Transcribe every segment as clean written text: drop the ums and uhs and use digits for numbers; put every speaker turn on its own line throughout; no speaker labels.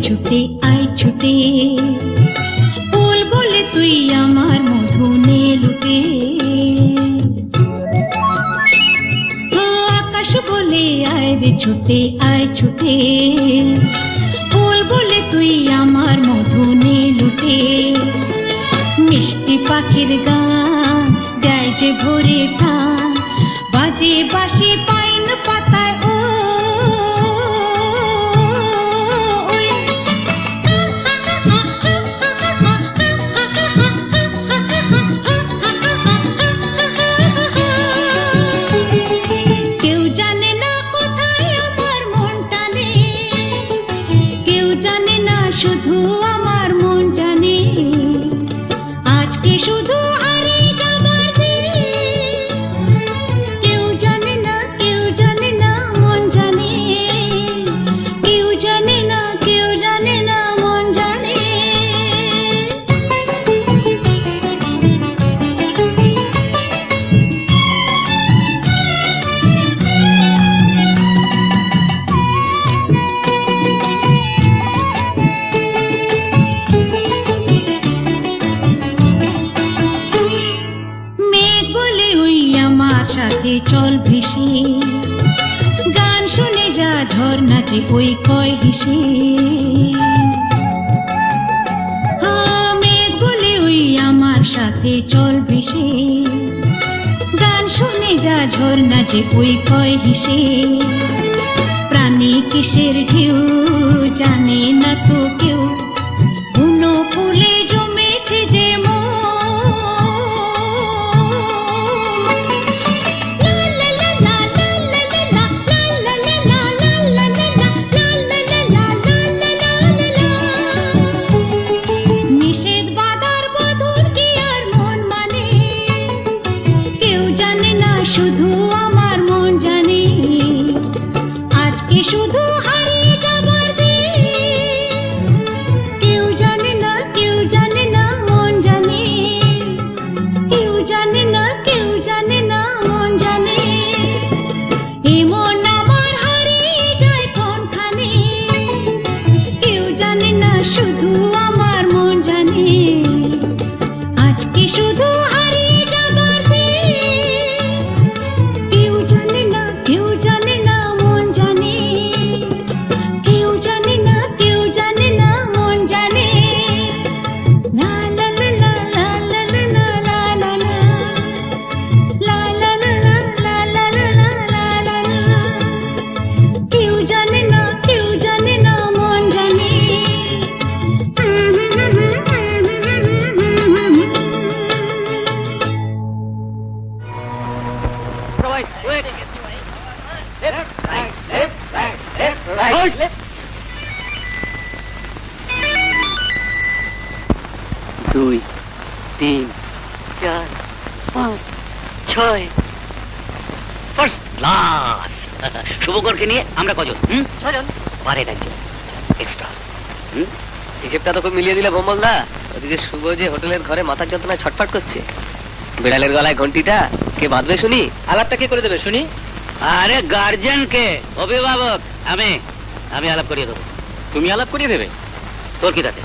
ছুটে আয় ছুটে ফুল বলে তুই আমার মধু নে লুটে আকাশ বলে আয় রে ছুটে আয় ছুটে ফুল বলে তুই আমার মধু নে লুটে মিষ্টি পাখির গান দেয় যে ভোরে প্রাণ বাজে বাঁশি পাইন পাতায় শুধু আমার মন জানে আজকে শুধু হারিয়ে যাবার কেউ জানে না মন জানে কেউ জানে না মন জানে সাথে চল ভেসে গান শুনে যা ঝর্ণাতে ওই কয় হেসে মেঘ বলে ওই আমার সাথে চল ভেসে গান শুনে যা ঝর্ণাতে ওই কয় হেসে প্রাণী কিসের ঢেউ জানে না তো কেউ বুনো ফুলে জমেছে যে শুধু আমার মন জানে আজকে শুধু হারিয়ে যাবার কেউ জানে না মন জানে কেউ জানে না মন জানে এমন আমার হারিয়ে যায় কোনখানে কেউ জানে না শুধু আমার মন জানে আজকে শুধু হারিয়ে যাবার
দুই তিন 4 5 6 ফার্স্ট ক্লাস। শুভকরকে নিয়ে আমরা কজন? 6 জন। পারেন একজন এক্সট্রা। হিসেবটা তো খুব মিলিয়ে দিলে ভোমলদা। ওদিকে শুভ যে হোটেলের ঘরে মাথার যন্ত্রণায় ছটফট করছে, বিড়ালের গলায় ঘন্টিটা কে বাঁধবে শুনি? আলাপটা কে করে দেবে শুনি? আরে গার্জিয়ান কে, অভিভাবক। আমি আলাপ করিয়ে দেবো। তুমি আলাপ করিয়ে দেবে? তোর কি তাতে?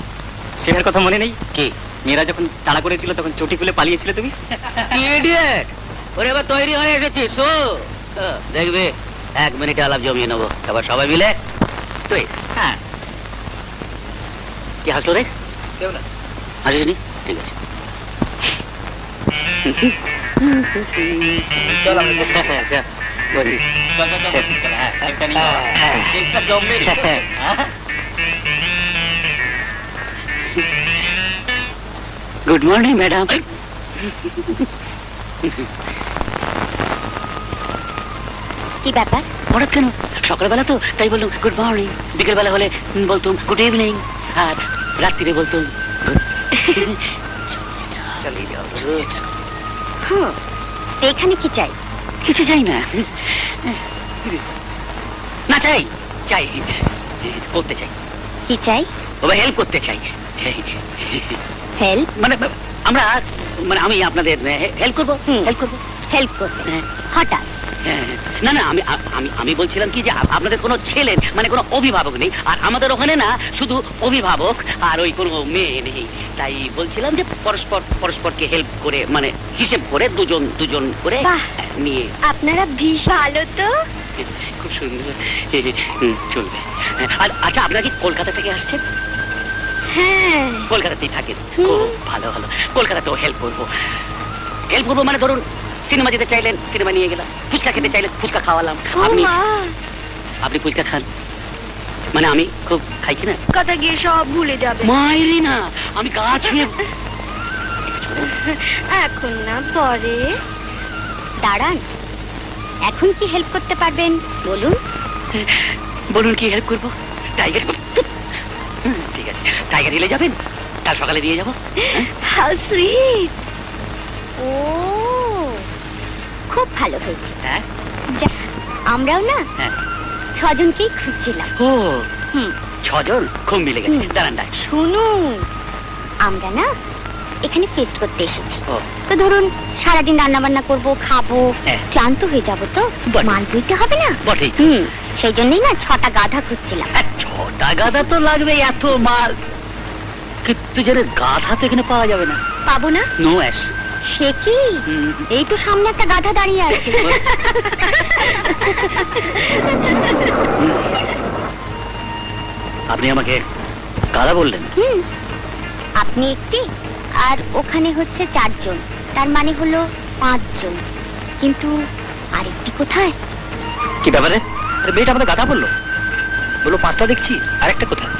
শেখের কথা মনে নেই কি? মেয়েরা যখন তাড়া করেছিল তখন চটি খুলে পালিয়েছিল তুমি।
ইডিয়েট! ওরে এবার তৈরি হয়ে এসেছিস, শো দেখবে 1 মিনিটে আলাপ জমিয়ে নেবো। এবার সবাই মিলে তুই। হ্যাঁ, কি হাসলো রে? কেউ না। হাসিনি? ঠিক আছে। চল আমরা বসি। Good morning madam.
কি ব্যাপার?
হঠাৎ কেন? সকালবেলা তো তাই বললাম গুড মর্নিং, বিকেল বেলা হলে বলতুম গুড ইভিনিং, আর রাত্রিরে বলতুম
এখানে কি চাই?
কিছু চাই না। না চাই চাই করতে চাই।
কি চাই?
ওরা হেল্প করতে চাই।
হেল্প?
মানে আমরা মানে আমি আপনাদের হেল্প করবো।
হেল্প করবে হঠাৎ?
না না, আমি বলছিলাম কি যে আপনাদের কোনো ছেলে মানে কোনো অভিভাবক নেই, আর আমাদের ওখানে না শুধু অভিভাবক আর ওই কোনো মেয়ে নেই। তাই বলছিলাম যে পরস্পরকে হেল্প করে মানে হিসেব করে দুজন করে নিয়ে।
আপনারা ভীষণ ভালো তো।
খুব সুন্দর, চলবে। আর আচ্ছা, আপনারা কি কলকাতা থেকে আসছেন?
হ্যাঁ,
কলকাতাতেই থাকেন? খুব ভালো ভালো। কলকাতাতেও হেল্প করবো মানে ধরুন সিনেমা যেতে চাইলেন সিনেমা নিয়ে গেলাম, ফুচকা খেতে চাইলেন ফুচকা খাওয়ালাম। আপনি ফুচকা খান মানে আমি খুব খাই কিনা
কথা গিয়ে সব ভুলে যাবে।
মাইরি না, আমি গা ছুঁয়ে।
এখন না, পরে। দাঁড়ান, এখন কি হেল্প করতে পারবেন বলুন?
বলুন কি হেল্প করবো? টাইগার। ঠিক আছে, টাইগার হিলে যাবেন, কাল সকালে দিয়ে যাবো।
How sweet. ও খুব ভালো হয়েছে।
হ্যাঁ,
আমরাও না 6 জনকেই খুঁজছিলাম।
ও 6 জন খুব মিলে গেছে। দাঁড়ান ডাক
শুনুন, আমরা না এখানে ফেস্ট করতে এসেছি।
তো
ধরুন সারাদিন রান্না বান্না করবো, খাবো, ক্লান্ত হয়ে যাবো, তো মাল বইতে হবে না?
বটে।
সেই জন্যই না 6টা গাধা খুঁজছিলাম।
6টা গাধা তো লাগবে, এত মাল কিন্তু জেনে গাধা তো এখানে পাওয়া যাবে না।
পাবো না?
No as.
সে কি? এই তো সামনে একটা গাধা দাঁড়িয়ে আছে।
আপনি আমাকে গাধা বললেন?
আপনি একটি, আর ওখানে হচ্ছে 4 জন, তার মানে হলো 5 জন। কিন্তু আরেকটি কোথায়?
কি ব্যাপারে? মেয়েটা আমাদের গাধা বললো? 5টা দেখছি, আরেকটা কোথায়?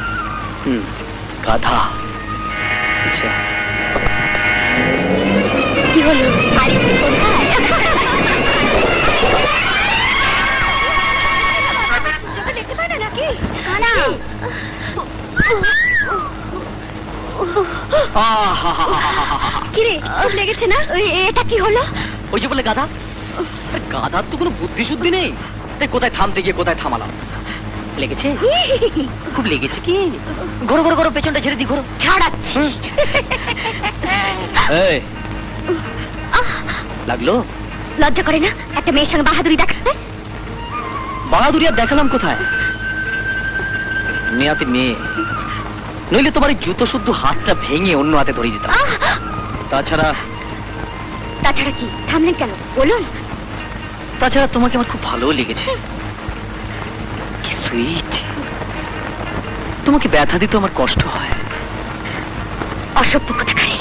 গাধা। আচ্ছা,
কি হলো? আরেকটি কোথায়? দেখতে পায় না নাকি? না। কিরে, খুব লেগেছে না? এটা কি হলো?
ওই যে বলে গাধা। গাধার তো কোনো বুদ্ধি শুদ্ধি নেই, তাই কোথায় থামতে গিয়ে কোথায় থামালাম। লেগেছে? খুব লেগেছে কি? ঘোরো ঘোরো ঘোরো, পেছনটা ছেড়ে দি, ঘোরো।
ছাড়াচ্ছি।
লাগলো?
লজ্জা করে না একটা মেয়ের সঙ্গে বাহাদুরি দেখাতে?
বাহাদুরি আর দেখালাম কোথায়? মেয়াতে মেয়ে নইলে তোমার জুতো শুদ্ধ হাতটা ভেঙে অন্য হাতে ধরিয়ে দিতাম। তাছাড়া
কি? থামলেন কেন বলুন?
তাছাড়া তোমাকে আমার খুব ভালো লেগেছে। কি সুইট। তোমাকে ব্যথা দিতে আমার কষ্ট হয়।
অসভ্য কোথাকারে।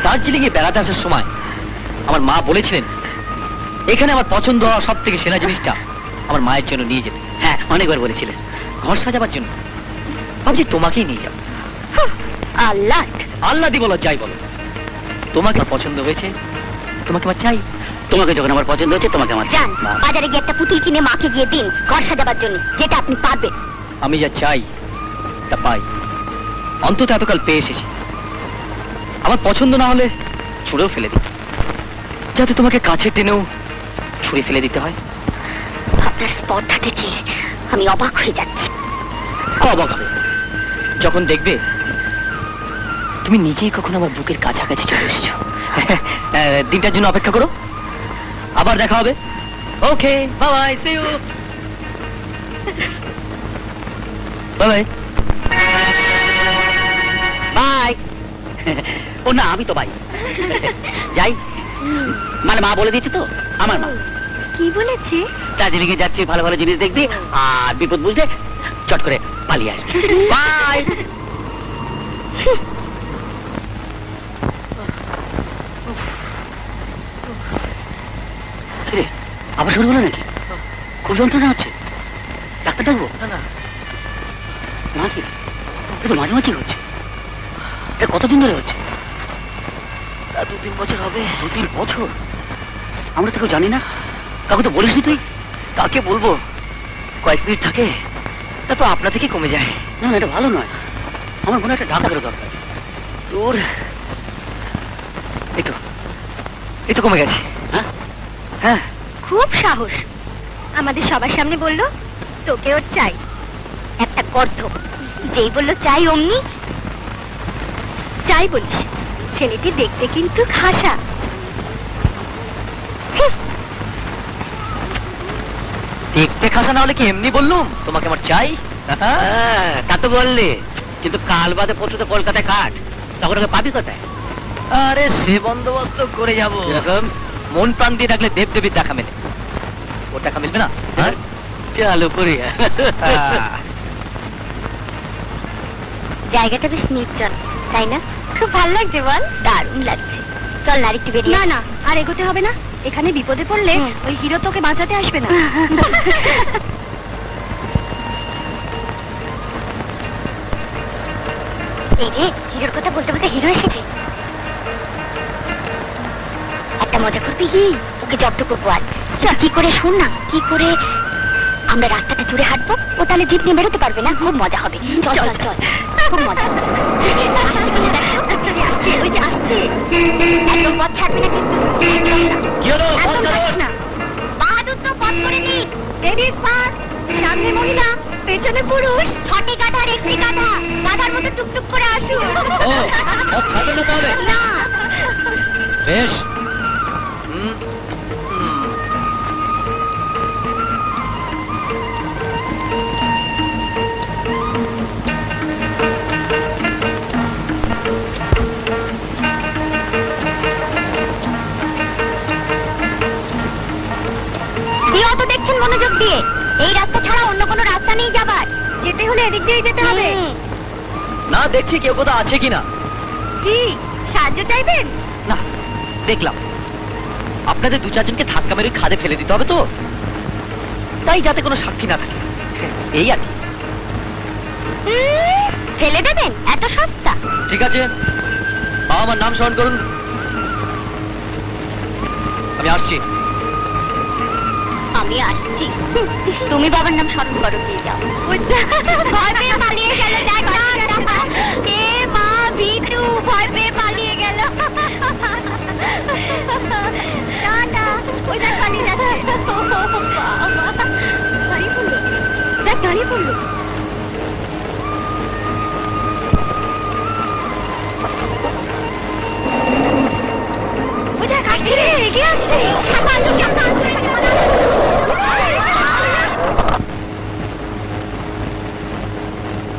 দার্জিলিং এ বেড়াতে আসার সময় আমার মা বলেছিলেন এখানে আমার পছন্দ হওয়া সব থেকে সেরা জিনিসটা আমার মায়ের জন্য নিয়ে যেতে। হ্যাঁ, অনেকবার বলেছিলেন, ঘর সাজাবার জন্য। ভাবছি তোমাকেই নিয়ে যাবো। আল্লাহ দি বলো যাই বলো, তোমাকে আমার পছন্দ হয়েছে, তোমাকে আমার চাই। তোমাকে যখন আমার পছন্দ হয়েছে তোমাকে আমার
যান বাজারে গিয়ে একটা পুতুল কিনে মাকে গিয়ে দিন ঘর সাজাবার জন্য, যেটা আপনি পারবেন।
আমি যা চাই তা পাই, অন্তত এতকাল পেয়ে এসেছি।
আমার পছন্দ না হলে ছুঁড়েও ফেলে দিই, যাতে তোমাকে কাছে টেনেও ছুঁড়ে ফেলে দিতে হয়।
আপনার স্পর্ধা থেকে আমি অবাক হয়ে যাচ্ছি।
অবাক হবে যখন দেখবে তুমি নিজেই কখনো আমার বুকের কাছাকাছি চলে এসেছো। দিনটার জন্য অপেক্ষা করো, আবার দেখা হবে। Okay, bye bye, see you, bye bye.
Bye. ও না, আমি তো বাই। যাই, মানে মা বলে দিয়েছে তো, আমার মা।
কি বলেছে?
দার্জিলিং এ যাচ্ছি, ভালো ভালো জিনিস দেখবি, আর বিপদ বুঝতে চট করে পালিয়ে আসবি। বাই। আবার শুরু হলো নাকি? খুব যন্ত্রণা হচ্ছে, ডাক্তার ডাকবো? না কি, কিন্তু মাঝে মাঝে হচ্ছে। এটা কতদিন ধরে হচ্ছে?
2-3 বছর হবে।
2-3 বছর? আমরা তো কেউ জানি না, কাউকে তো বলিসনি তুই।
কাকে বলবো? কয়েক মিনিট থাকে, তারপর আপনা থেকে কমে যায়।
না না, এটা ভালো নয়। আমার মনে হয় একটা ডাক্তারের দরকার।
তোর এই তো কমে গেছে।
হ্যাঁ
হ্যাঁ,
খুব সাহস, আমাদের সবার সামনে বললো তোকে ওর চাই। একটা গর্ধ, যেই বললো চাই অমনি চাই বলিস। ছেলেটি দেখতে কিন্তু খাসা।
দেখতে খাসা না হলে কি এমনি বললুম তোমাকে আমার চাই?
তা তো বললে, কিন্তু কাল বাদে পরশু তো কলকাতায় কাট, তখন ওকে পাবি কোথায়?
আরে সে বন্দোবস্ত করে যাব।
এরকম
মন প্রাণ দিয়ে ডাকলে দেব দেবীর দেখা মেলে, ওর দেখা মিলবে না? হ্যাঁ,
চালু করি।
জায়গাটা বেশ নির্জন, তাই না? খুব ভালো লাগছে বল? দারুণ লাগছে। চল না, একটু বেরিয়ে। না না, আর এগোতে হবে না। এখানে বিপদে পড়লে ওই হিরো তোকে বাঁচাতে আসবে না। এই রে, হিরোর কথা বলতে বলতে হিরো এসেছে। একটা মজা করবি? ওকে জব্দ করবো আজ। চল, কি করে শোন না, কি করে আমরা রাস্তাটা জুড়ে হাঁটবো, ও তাহলে জিপ নিয়ে বেরোতে পারবে না। খুব মজা হবে। চল চল চল, খুব মজা হবে। আসছে, ওই যে আসছে। একদম পথ ছাড়বে না কিন্তু।
কি হলো?
একদম ছাড়িস না। বাহাদুর তো পথ করে নি। লেডিস ফার্স্ট, সামনে মহিলা, পেছনে পুরুষ। 6টি গাধা আর 1টি গাধা। গাধার মতো টুকটুক করে আসুন।
ও, পথ ছাড়বে না তাহলে?
না।
বেশ।
কি অত দেখছেন মনোযোগ দিয়ে? এই রাস্তা ছাড়া অন্য কোনো রাস্তা নেই যাবার। যেতে হলে এদিক দিয়ে যেতে হবে।
না, দেখছি কেউ কোথাও আছে কিনা।
কি সাহায্য চাইবেন?
না, দেখলাম আপনাদের 2-4 জনকে ধাক্কা মেরে খাদে ফেলে দিতে হবে তো, তাই যাতে কোনো সাক্ষী না থাকে, এই আর কি।
ফেলে দেবেন? এত সস্তা?
ঠিক আছে, আমার নাম স্মরণ করুন, আমি আসছি।
আমি আসছি। তুমি বাবার নাম স্মরণ করো, দিয়ে যাও। ভয় পেয়ে পালিয়ে গেল। দেখ না, এ মা ভিটু ভয় পেয়ে পালিয়ে গেল। না না, ওই দেখ পালিয়ে যাচ্ছে। দাঁড়িয়ে পড়লো, দেখ দাঁড়িয়ে পড়লো। ওই দেখ আসছে রে, এগিয়ে আসছে।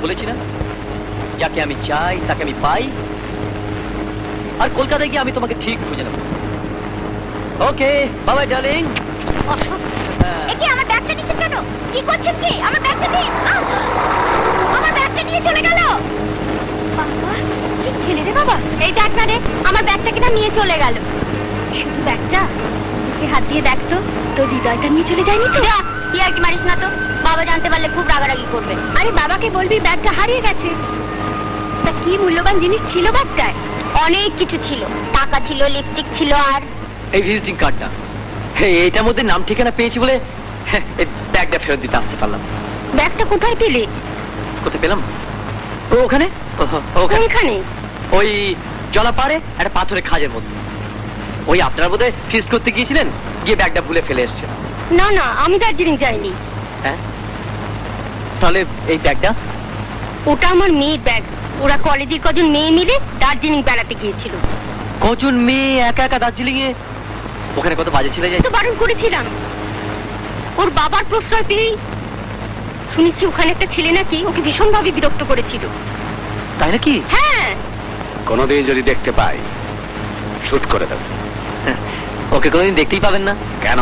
বলেছি না, যাকে আমি চাই তাকে আমি পাই, আর কলকাতায় গিয়ে আমি তোমাকে ঠিক খুঁজে নেব। ওকে, বাই বাই ডার্লিং।
একে আমার ব্যাগটা নিতে কেন? কি করছেন কি? আমার ব্যাগটা দিন। আমার ব্যাগটা নিয়ে চলে গেল। বাবা, কি ছেলে রে বাবা। এই দেখ না রে, আমার ব্যাগটা কিনা নিয়ে চলে গেল। শুধু ব্যাগটা? ওকে হাত দিয়ে দেখ তো, তোর হৃদয়টা নিয়ে চলে যায়নি তো? কি আর কি মারিস না তো, বাবা জানতে পারলে খুব রাগারাগি করবে। আরে বাবাকে বলবি ব্যাগটা হারিয়ে গেছে। তা কি মূল্যবান জিনিস ছিল ব্যাগটায়? অনেক কিছু ছিল, টাকা ছিল, লিপস্টিক ছিল, আর
এই ভিজিটিং কার্ডটা, এইটার মধ্যে নাম ঠিকানা পেয়েছি বলে এই ব্যাগটা ফেরত দিতে আসতে পারলাম।
ব্যাগটা কোথায় পেলে?
কোথায় পেলাম? ও ওখানে, ওখানে
ওইখানে?
ওই জলা পারে একটা পাথরের খাজের মধ্যে। ওই আপনারা বোধহয় ফিস্ট করতে গিয়েছিলেন, গিয়ে ব্যাগটা ভুলে ফেলে এসছেন।
না না, আমি দার্জিলিং যাইনি।
হ্যাঁ, তাহলে এই ব্যাগটা?
ওটা আমার মেয়ের ব্যাগ। ওরা কলেজের কজন মেয়ে মিলে দার্জিলিং বেড়াতে গিয়েছিল।
কজন মেয়ে একা একা দার্জিলিং এ? ওখানে কত বাজে ছেলে যায়।
তো বারণ করেছিলাম। ওর বাবার প্রশ্রয় পেয়েই শুনেছি ওখানে একটা ছেলে নাকি ওকে ভীষণভাবে বিরক্ত করেছিল।
তাই নাকি?
হ্যাঁ।
কোনোদিন যদি দেখতে পাই শুট করে দেব।
ওকে কোনোদিন দেখতেই পাবেন না।
কেন?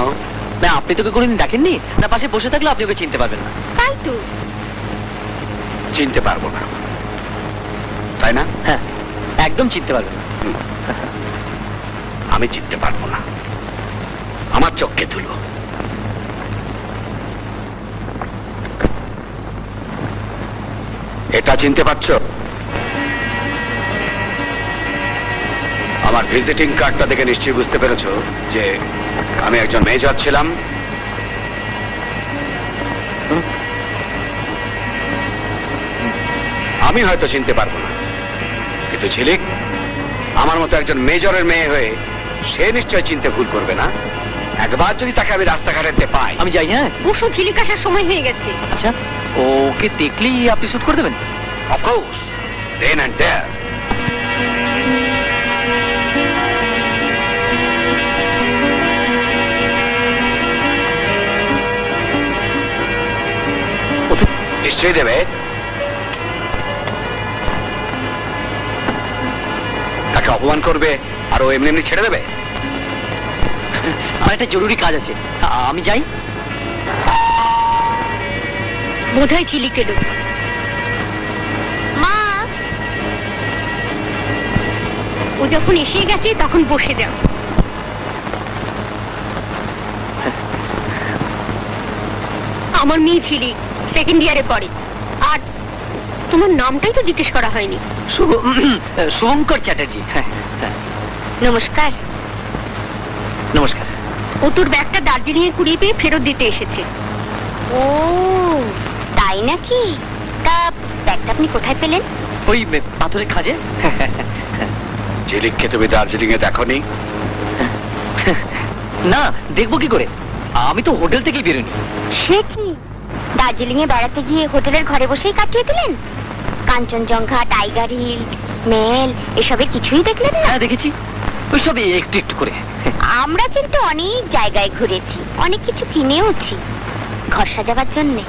না, আপনি তোকে কোনোদিন দেখেননি না, পাশে বসে থাকলে আপনি ওকে চিনতে পারবেন না।
তাই তো।
চিনতে পারবো না, তাই না?
হ্যাঁ, একদম চিনতে পারবেন না।
আমি চিনতে পারবো না, আমার চোখকে তুলো। এটা চিনতে পারছো? আমার ভিজিটিং কার্ডটা দেখে নিশ্চয়ই বুঝতে পেরেছো যে আমি একজন মেজর ছিলাম। আমি হয়তো চিনতে পারবো না, কিন্তু ঝিলিক আমার মতো একজন মেজরের মেয়ে হয়ে সে নিশ্চয় চিনতে ভুল করবে না। একবার যদি তাকে আমি রাস্তাঘাটে পাই।
আমি যাই। হ্যাঁ,
বসু, ঝিলিক আসার সময় হয়ে গেছে।
আচ্ছা, ওকে দেখলেই আপনি শুট করে দেবেন?
Of course, then and there. নিশ্চয়ই দেবে। তাকে অপমান করবে আর ও এমনি এমনি ছেড়ে দেবে?
আমার একটা জরুরি কাজ আছে, আমি যাই।
বোধহয় ঝিলিক এলো। মা, ও যখন এসে গেছে তখন বসে যাও। আমার মেয়ে ঝিলিক সেকেন্ড ইয়ারে পড়ে। আর তোমার নামটাই তো জিজ্ঞেস করা হয়নি।
শুভঙ্কর চ্যাটার্জি। হ্যাঁ,
নমস্কার।
নমস্কার।
ও তোর ব্যাগটা দার্জিলিং এ কুড়িয়ে পেয়ে ফেরত দিতে এসেছে। ও তাই নাকি? তা ব্যাগটা আপনি কোথায় পেলেন?
ওই পাথরের খাজে।
ঝিলিককে তুমি দার্জিলিং এ দেখোনি?
না, দেখবো কি করে? আমি তো হোটেল থেকেই বেরোনি।
সে কি, দার্জিলিং এ বেড়াতে গিয়ে হোটেলের ঘরে বসেই কাটিয়ে দিলেন? কাঞ্চনজঙ্ঘা, টাইগার হিল, মেল এসবের কিছুই দেখলেন না?
হ্যাঁ, দেখেছি, ওইসব একটু একটু করে।
আমরা কিন্তু অনেক জায়গায় ঘুরেছি, অনেক কিছু কিনেওছি ঘর সাজাবার জন্যে।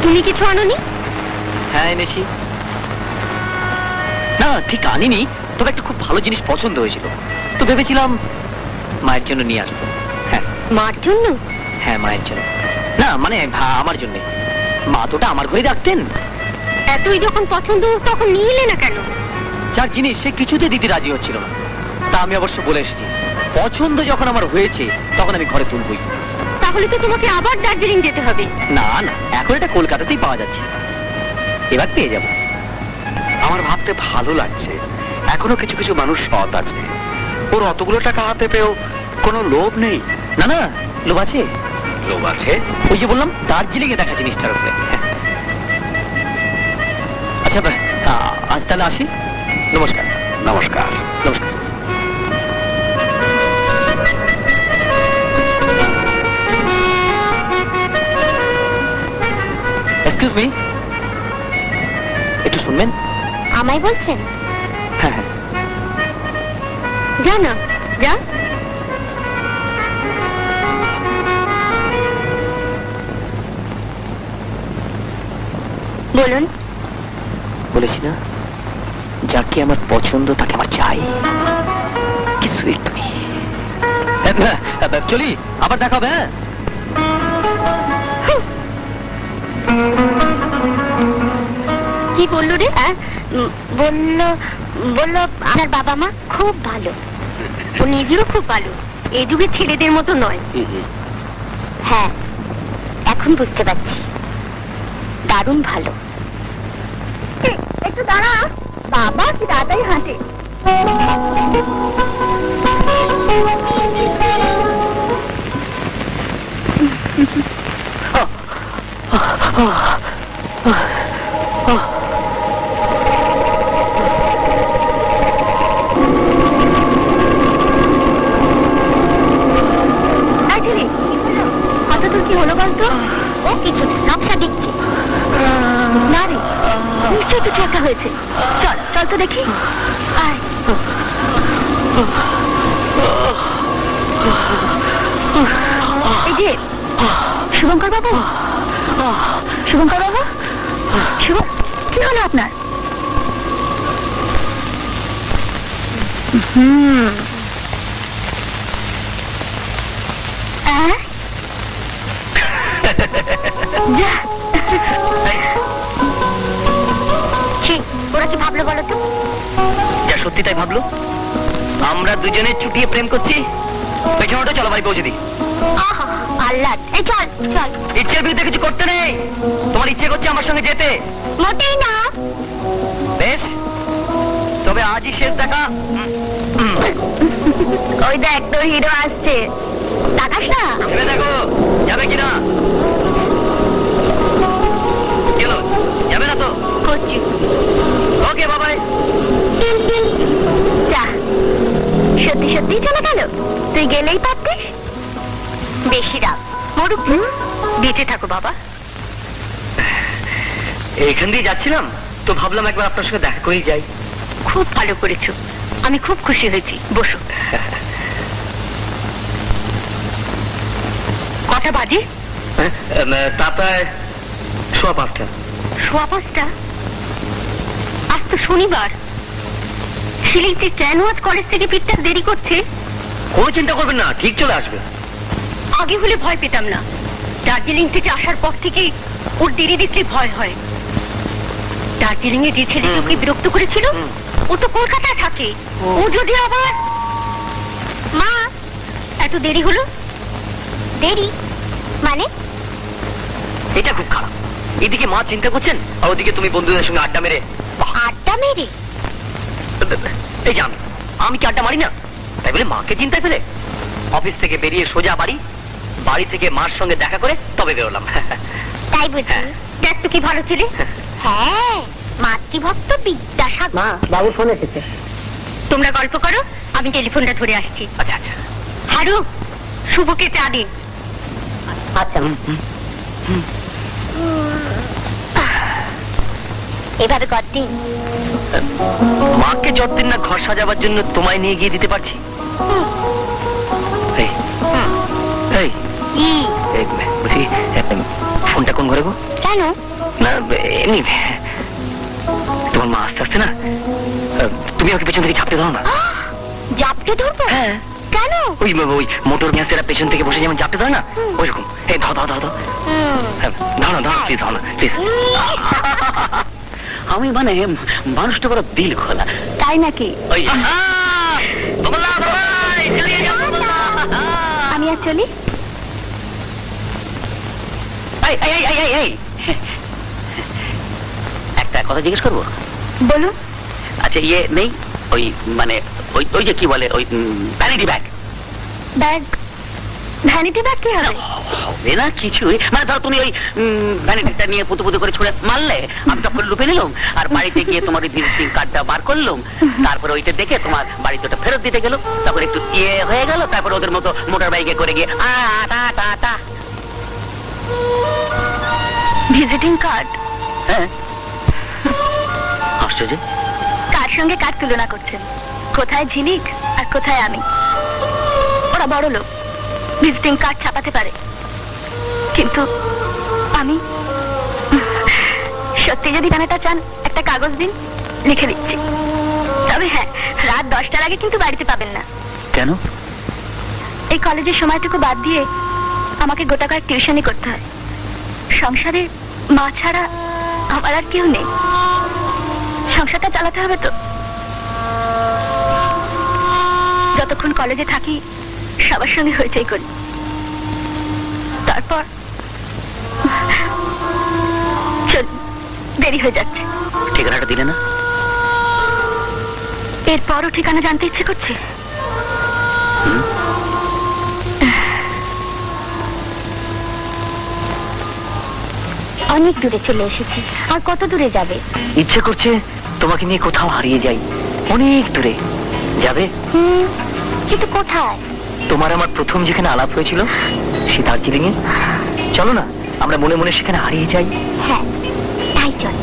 তুমি কিছু আনোনি?
হ্যাঁ, এনেছি। না, ঠিক আনিনি, তবে একটা খুব ভালো জিনিস পছন্দ হয়েছিল, তো ভেবেছিলাম মায়ের জন্য নিয়ে আসবো। হ্যাঁ।
মার জন্য?
হ্যাঁ, মায়ের জন্য। না মানে আমার জন্য। মা তোটা আমার ঘরে রাখতেন।
এতই যখন পছন্দ তখন নিয়ে এলে না কেন?
যার জিনিস সে কিছুতে দিতে রাজি হচ্ছিল না, তা আমি অবশ্য বলে এসেছি পছন্দ যখন আমার হয়েছে তখন আমি ঘরে তুলবই।
তাহলে তো তোমাকে আবার দার্জিলিং যেতে হবে।
না না, এখন এটা কলকাতাতেই পাওয়া যাচ্ছে, এবার পেয়ে যাব।
আমার ভাবতে ভালো লাগছে এখনো কিছু কিছু মানুষ সৎ আছে। ওর অতগুলো টাকা হাতে পেয়েও কোনো লোভ নেই।
না না, লোভ আছে।
লোভ আছে?
ওই যে বললাম, দার্জিলিং এ দেখা জিনিসটার উপরে। আচ্ছা, আজ তাহলে আসি। নমস্কার।
নমস্কার।
নমস্কার। এক্সকিউজ মি, একটু শুনবেন?
আমায় বলছেন?
হ্যাঁ হ্যাঁ।
যা না, যা। বলুন।
বলেছি না, যাকে আমার পছন্দ তাকে আমার চাই। কি সুইট তুমি। চলি, আবার দেখা হবে।
কি বললো রে? বললো বললো আপনার বাবা মা খুব ভালো, ও নিজেরও খুব ভালো, এই যুগের ছেলেদের মতো নয়। হ্যাঁ, এখন বুঝতে পারছি, দারুণ ভালো। একটু দাঁড়া, বাবা কি দাদাই হাঁটে। পরীক্ষা হয়েছে। চল চল তো দেখি। আয়। এই যে শুভঙ্কর বাবু, শুভঙ্কর বাবু, শুভ, কি হলো আপনার? ওরা কি ভাবলো বলো তো?
যা সত্যি তাই ভাবলো। আমরা দুজনে চুটিয়ে প্রেম করছি। পেছনটা চলো বাড়ি পৌঁছে দিই।
আল্লাহ, এই চল চল।
ইচ্ছের বিরুদ্ধে কিছু করতে নেই। তোমার ইচ্ছে করছে আমার সঙ্গে যেতে?
মোটেই না।
বেশ, তবে আজই শেষ দেখা।
ওই দেখ তোর হিরো আসছে, তাকাস না।
ভেবে দেখো যাবে কিনা। চলো, যাবে না তো?
করছি।
ওকে বাবাই।
যা, সত্যি সত্যি চলে গেল। তুই গেলেই পারতিস। বেশি রাগ মরুক, বেঁচে থাকো বাবা।
এখান দিয়ে যাচ্ছিলাম তো ভাবলাম একবার আপনার সঙ্গে দেখা করেই যাই।
খুব ভালো করেছো, আমি খুব খুশি হয়েছি। বসো। কটা বাজে?
তা প্রায় 5:15।
5:15? আজ তো শনিবার। শিলিগুড়ি কেন আজ কলেজ থেকে ফিরতে দেরি করছে?
কোনো চিন্তা করবেন না, ঠিক চলে আসবে।
আগে হলে ভয় পেতাম না, দার্জিলিং থেকে আসার পর থেকে ওর দেরি দেখলে ভয় হয়। দার্জিলিং এ যে ছেলেকে বিরক্ত করেছিল, ও তো কলকাতায় থাকে। ও যদি আবার... মা, এত দেরি হলো? দেরি মানে?
এটা খুব খারাপ। এদিকে মা চিন্তা করছেন আর ওদিকে তুমি বন্ধুদের সঙ্গে আড্ডা মেরে।
আড্ডা মেরে?
এই যে আমি কি আড্ডা মারি না? তাই বলে মাকে চিন্তায় ফেলে অফিস থেকে বেরিয়ে সোজা বাড়ি, বাড়ি থেকে মার সঙ্গে দেখা করে তবে বেরোলাম।
তাই বুঝি? দেখ তো কি ভালো ছেলে। হ্যাঁ, মাতৃভক্ত বিদ্যাসাগর।
মা, বাবু ফোন এসেছে।
তোমরা গল্প করো, আমি টেলিফোনটা ধরে আসছি।
আচ্ছা আচ্ছা।
হারু, শুভকে চা দিন।
আচ্ছা।
এভাবে করদিন।
মাকে যতদিন না ঘর সাজাবার জন্য তোমায় নিয়ে গিয়ে দিতে পারছি। ফোনটা কোন ঘরে গো?
কেন?
না এমনি। তোমার মা আস্তে আস্তে না, তুমি ওকে পেছন থেকে চাপতে দাও না।
জাপটে ধরবো?
হ্যাঁ।
কেন?
ওই মোটর ভ্যাসেরা পেছন থেকে বসে যেমন চাপতে দাও না, ওইরকম। এই দাও দাও দাও দাও। দাও না, দাও প্লিজ, দাও না প্লিজ।
আমি মানে মানুষটা বড় দিল খোলা।
তাই নাকি? আমি আর চলি।
একটা কথা জিজ্ঞেস করবো?
বলুন।
আচ্ছা, ইয়ে নেই ওই মানে ওই যে কি বলে ওই vanity bag?
Bag? Vanity bag কি হবে?
হবে না কিছুই। মানে ধরো তুমি ওই ভ্যানিটিটা নিয়ে পুতু পুতু করে ছুঁড়ে মারলে, আমি তখন লুপে নিলাম আর বাড়িতে গিয়ে তোমার ওই ভিজিটিং কার্ডটা বার করলাম, তারপরে ওইটা দেখে তোমার বাড়িতে ওটা ফেরত দিতে গেল, তারপর একটু ইয়ে হয়ে গেল, তারপর ওদের মতো মোটর বাইকে করে গিয়ে
ভিজিটিং কার্ড?
হ্যাঁ। আশ্চর্য।
কার সঙ্গে কার তুলনা করছেন? কোথায় ঝিলিক আর কোথায় আমি? ওরা বড় লোক, ভিজিটিং কার্ড ছাপাতে পারে, কিন্তু আমি... সত্যি যদি জানাতে চান একটা কাগজ দিন, লিখে দিচ্ছি। তবে হ্যাঁ, রাত 10টার আগে কিন্তু বাড়িতে পাবেন না।
কেন?
এই কলেজের সময়টুকু বাদ দিয়ে আমাকে গোটা কয়েক টিউশনই করতে হয়। সংসারে মা ছাড়া আমার আর কেউ নেই। সংসারটা চালাতে হবে তো। যতক্ষণ কলেজে থাকি সবার সঙ্গে হইচই করি, তারপর চল, দেরি হয়ে যাচ্ছে।
ঠিকানাটা দিলে না?
এরপরও ঠিকানা জানতে ইচ্ছে করছে। অনেক দূরে চলে এসেছি, আর কত দূরে যাবে?
ইচ্ছে করছে তোমাকে নিয়ে কোথাও হারিয়ে যাই, অনেক দূরে। যাবে?
কিন্তু কোথায়?
তোমার আমার প্রথম যেখানে আলাপ হয়েছিল, সে দার্জিলিং এ। চলো না, আমরা মনে মনে সেখানে হারিয়ে যাই।
হ্যাঁ, তাই চল।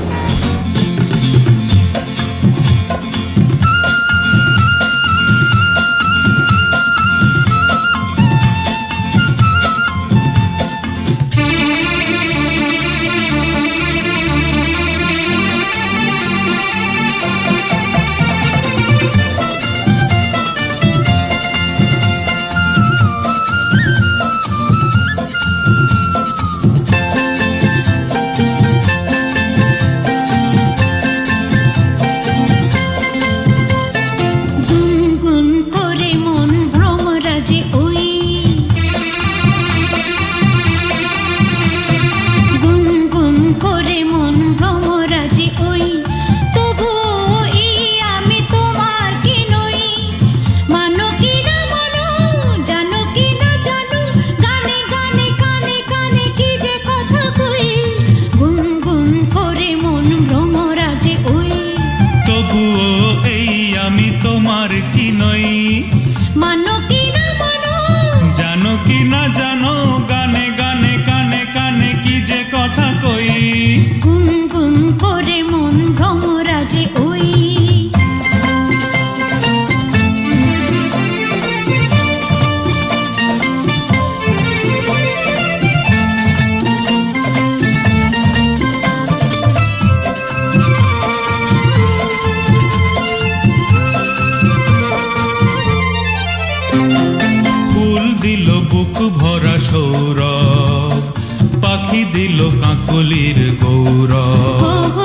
কাকলির গৌরব।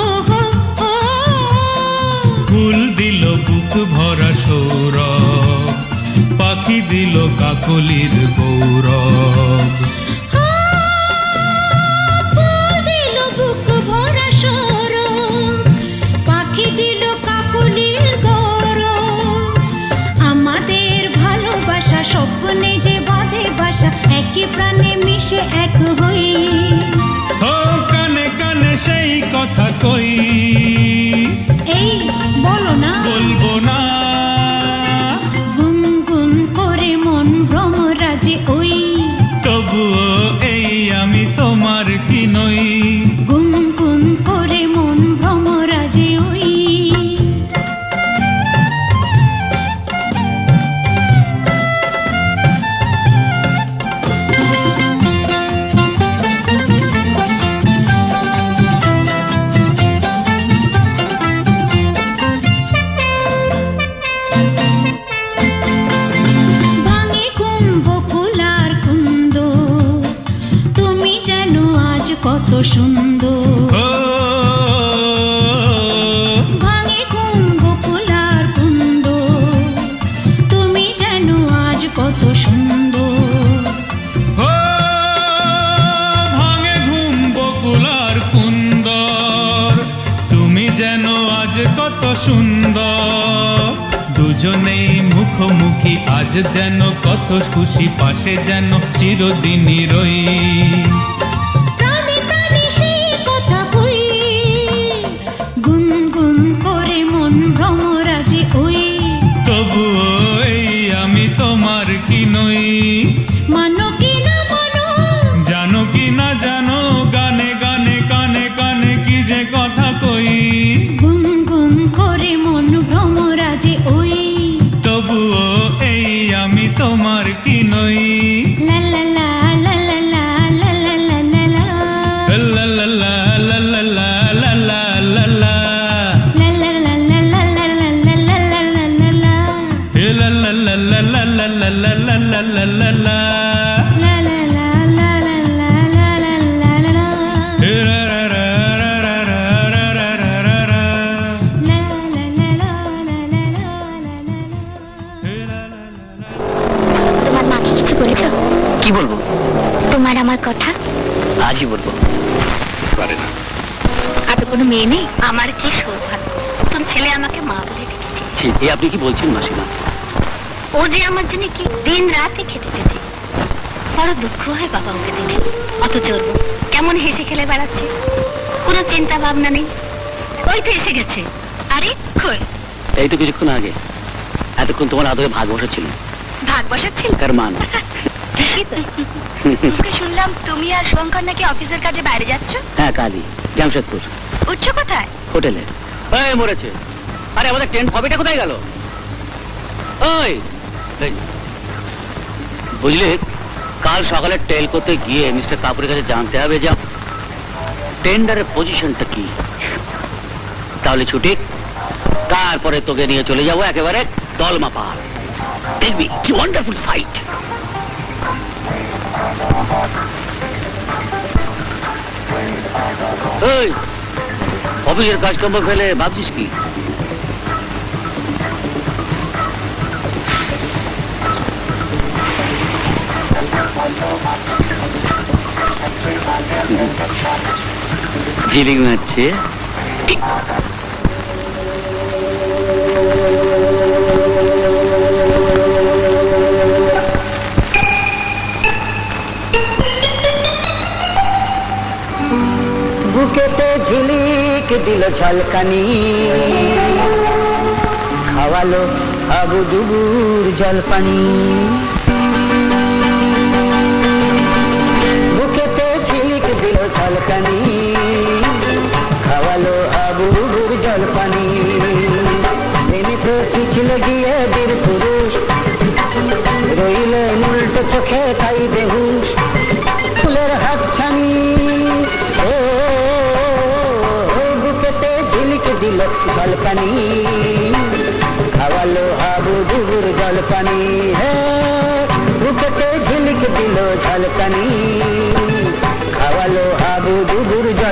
ফুল দিল বুক ভরা সৌরভ, পাখি দিল কাকলির গৌরব।
স্বপ্নে যে বাঁধে বাসা, একই প্রাণে মিশে এক হই।
ও কানে কানে সেই কথা কই,
এই বলো না,
বলবো না।
গুনগুন করে মন ভ্রমরাজে ওই,
তবুও এই আমি তোমার কি নই।
গুনগুন করে মন ভ্রমরাজে ওই। কত সুন্দর ভাঙে কুম্ভ কোলার কুন্দ, তুমি যেন আজ কত সুন্দর।
ভাঙে ঘুম বকুলার কুন্দর, তুমি যেন আজ কত সুন্দর। দুজনেই মুখোমুখি আজ যেন কত খুশি, পাশে যেন চিরদিনই রই। তবুও এই আমি তোমার কি নই।
মানো কি না মানো,
জানো কি না জানো, গানে গানে কানে কানে কি যে কথা কই।
গুনগুন করে মন ভ্রমরাজে ওই,
তবুও এই আমি তোমার কি নই।
লা লা লা লা লা লা লা লা লা লা লা,
লা লা লা লা লা লা লা লা লা লা,
তোমার মাকে কিছু বলেছো?
কি বলবো?
তোমার আমার কথা
আজই বলবো।
পারে না।
আপনি কোনো মেয়ে নেই? আমার কি সৌভাগ্য, নতুন ছেলে আমাকে মা বলে ডেকেছে।
এ আপনি কি বলছেন মাসিমা?
ও যে আমার জন্য কি দিন রাতে খেতে যেতে, বড় দুঃখ হয় বাবা ওকে দেখে। অথচ ওর বউ কেমন হেসে খেলে বেড়াচ্ছে, কোনো চিন্তা ভাবনা নেই। ওই তো এসে গেছে। আরে কই?
এই তো কিছুক্ষণ আগে। এতক্ষণ তোমার আদরে ভাগ বসাচ্ছিল।
ভাগ বসাচ্ছিল?
কার মান?
তোকে শুনলাম তুমি আর শঙ্কর নাকি অফিসের কাজে বাইরে যাচ্ছ।
হ্যাঁ, কালি জামশেদপুর।
উঠছো কোথায়?
হোটেলে। এই মরেছে। আরে আমাদের টেন্ট কবিটা কোথায় গেল? ওই বুঝলি, কাল সকালে টেল করতে গিয়ে মিস্টার কাপুরের কাছে জানতে হবে যে টেন্ডারের পজিশনটা কি। তাহলে ছুটি, তারপরে তোকে নিয়ে চলে যাবো একেবারে দলমা পাহাড়। দেখবি কি ওয়ান্ডারফুল সাইট। এই অফিসের কাজকর্ম ফেলে ভাবছিস কি? জিলিং মারছে।
বুকেতে ঝিলিক দিল ঝলকানি, খাওয়ালো আবু ডুবুর জলপানি। বুকেতে ঝিলিক দিল ঝলকানি, খাওয়ালো আবু ডুবুর জলপানি। প্রেমিতে পিছলে গিয়ে বীর পুরুষ, রইলেন উল্টো চোখে তাই বেহুশ। ফুলের হাতছানি বুকেতে ঝিলিক দিল জলপানি, খাওয়ালো আবু ডুবুর জলপানি। হে বুকেতে ঝিলিক দিল ঝলকানি, খাওয়ালো আবু ডুবুর জল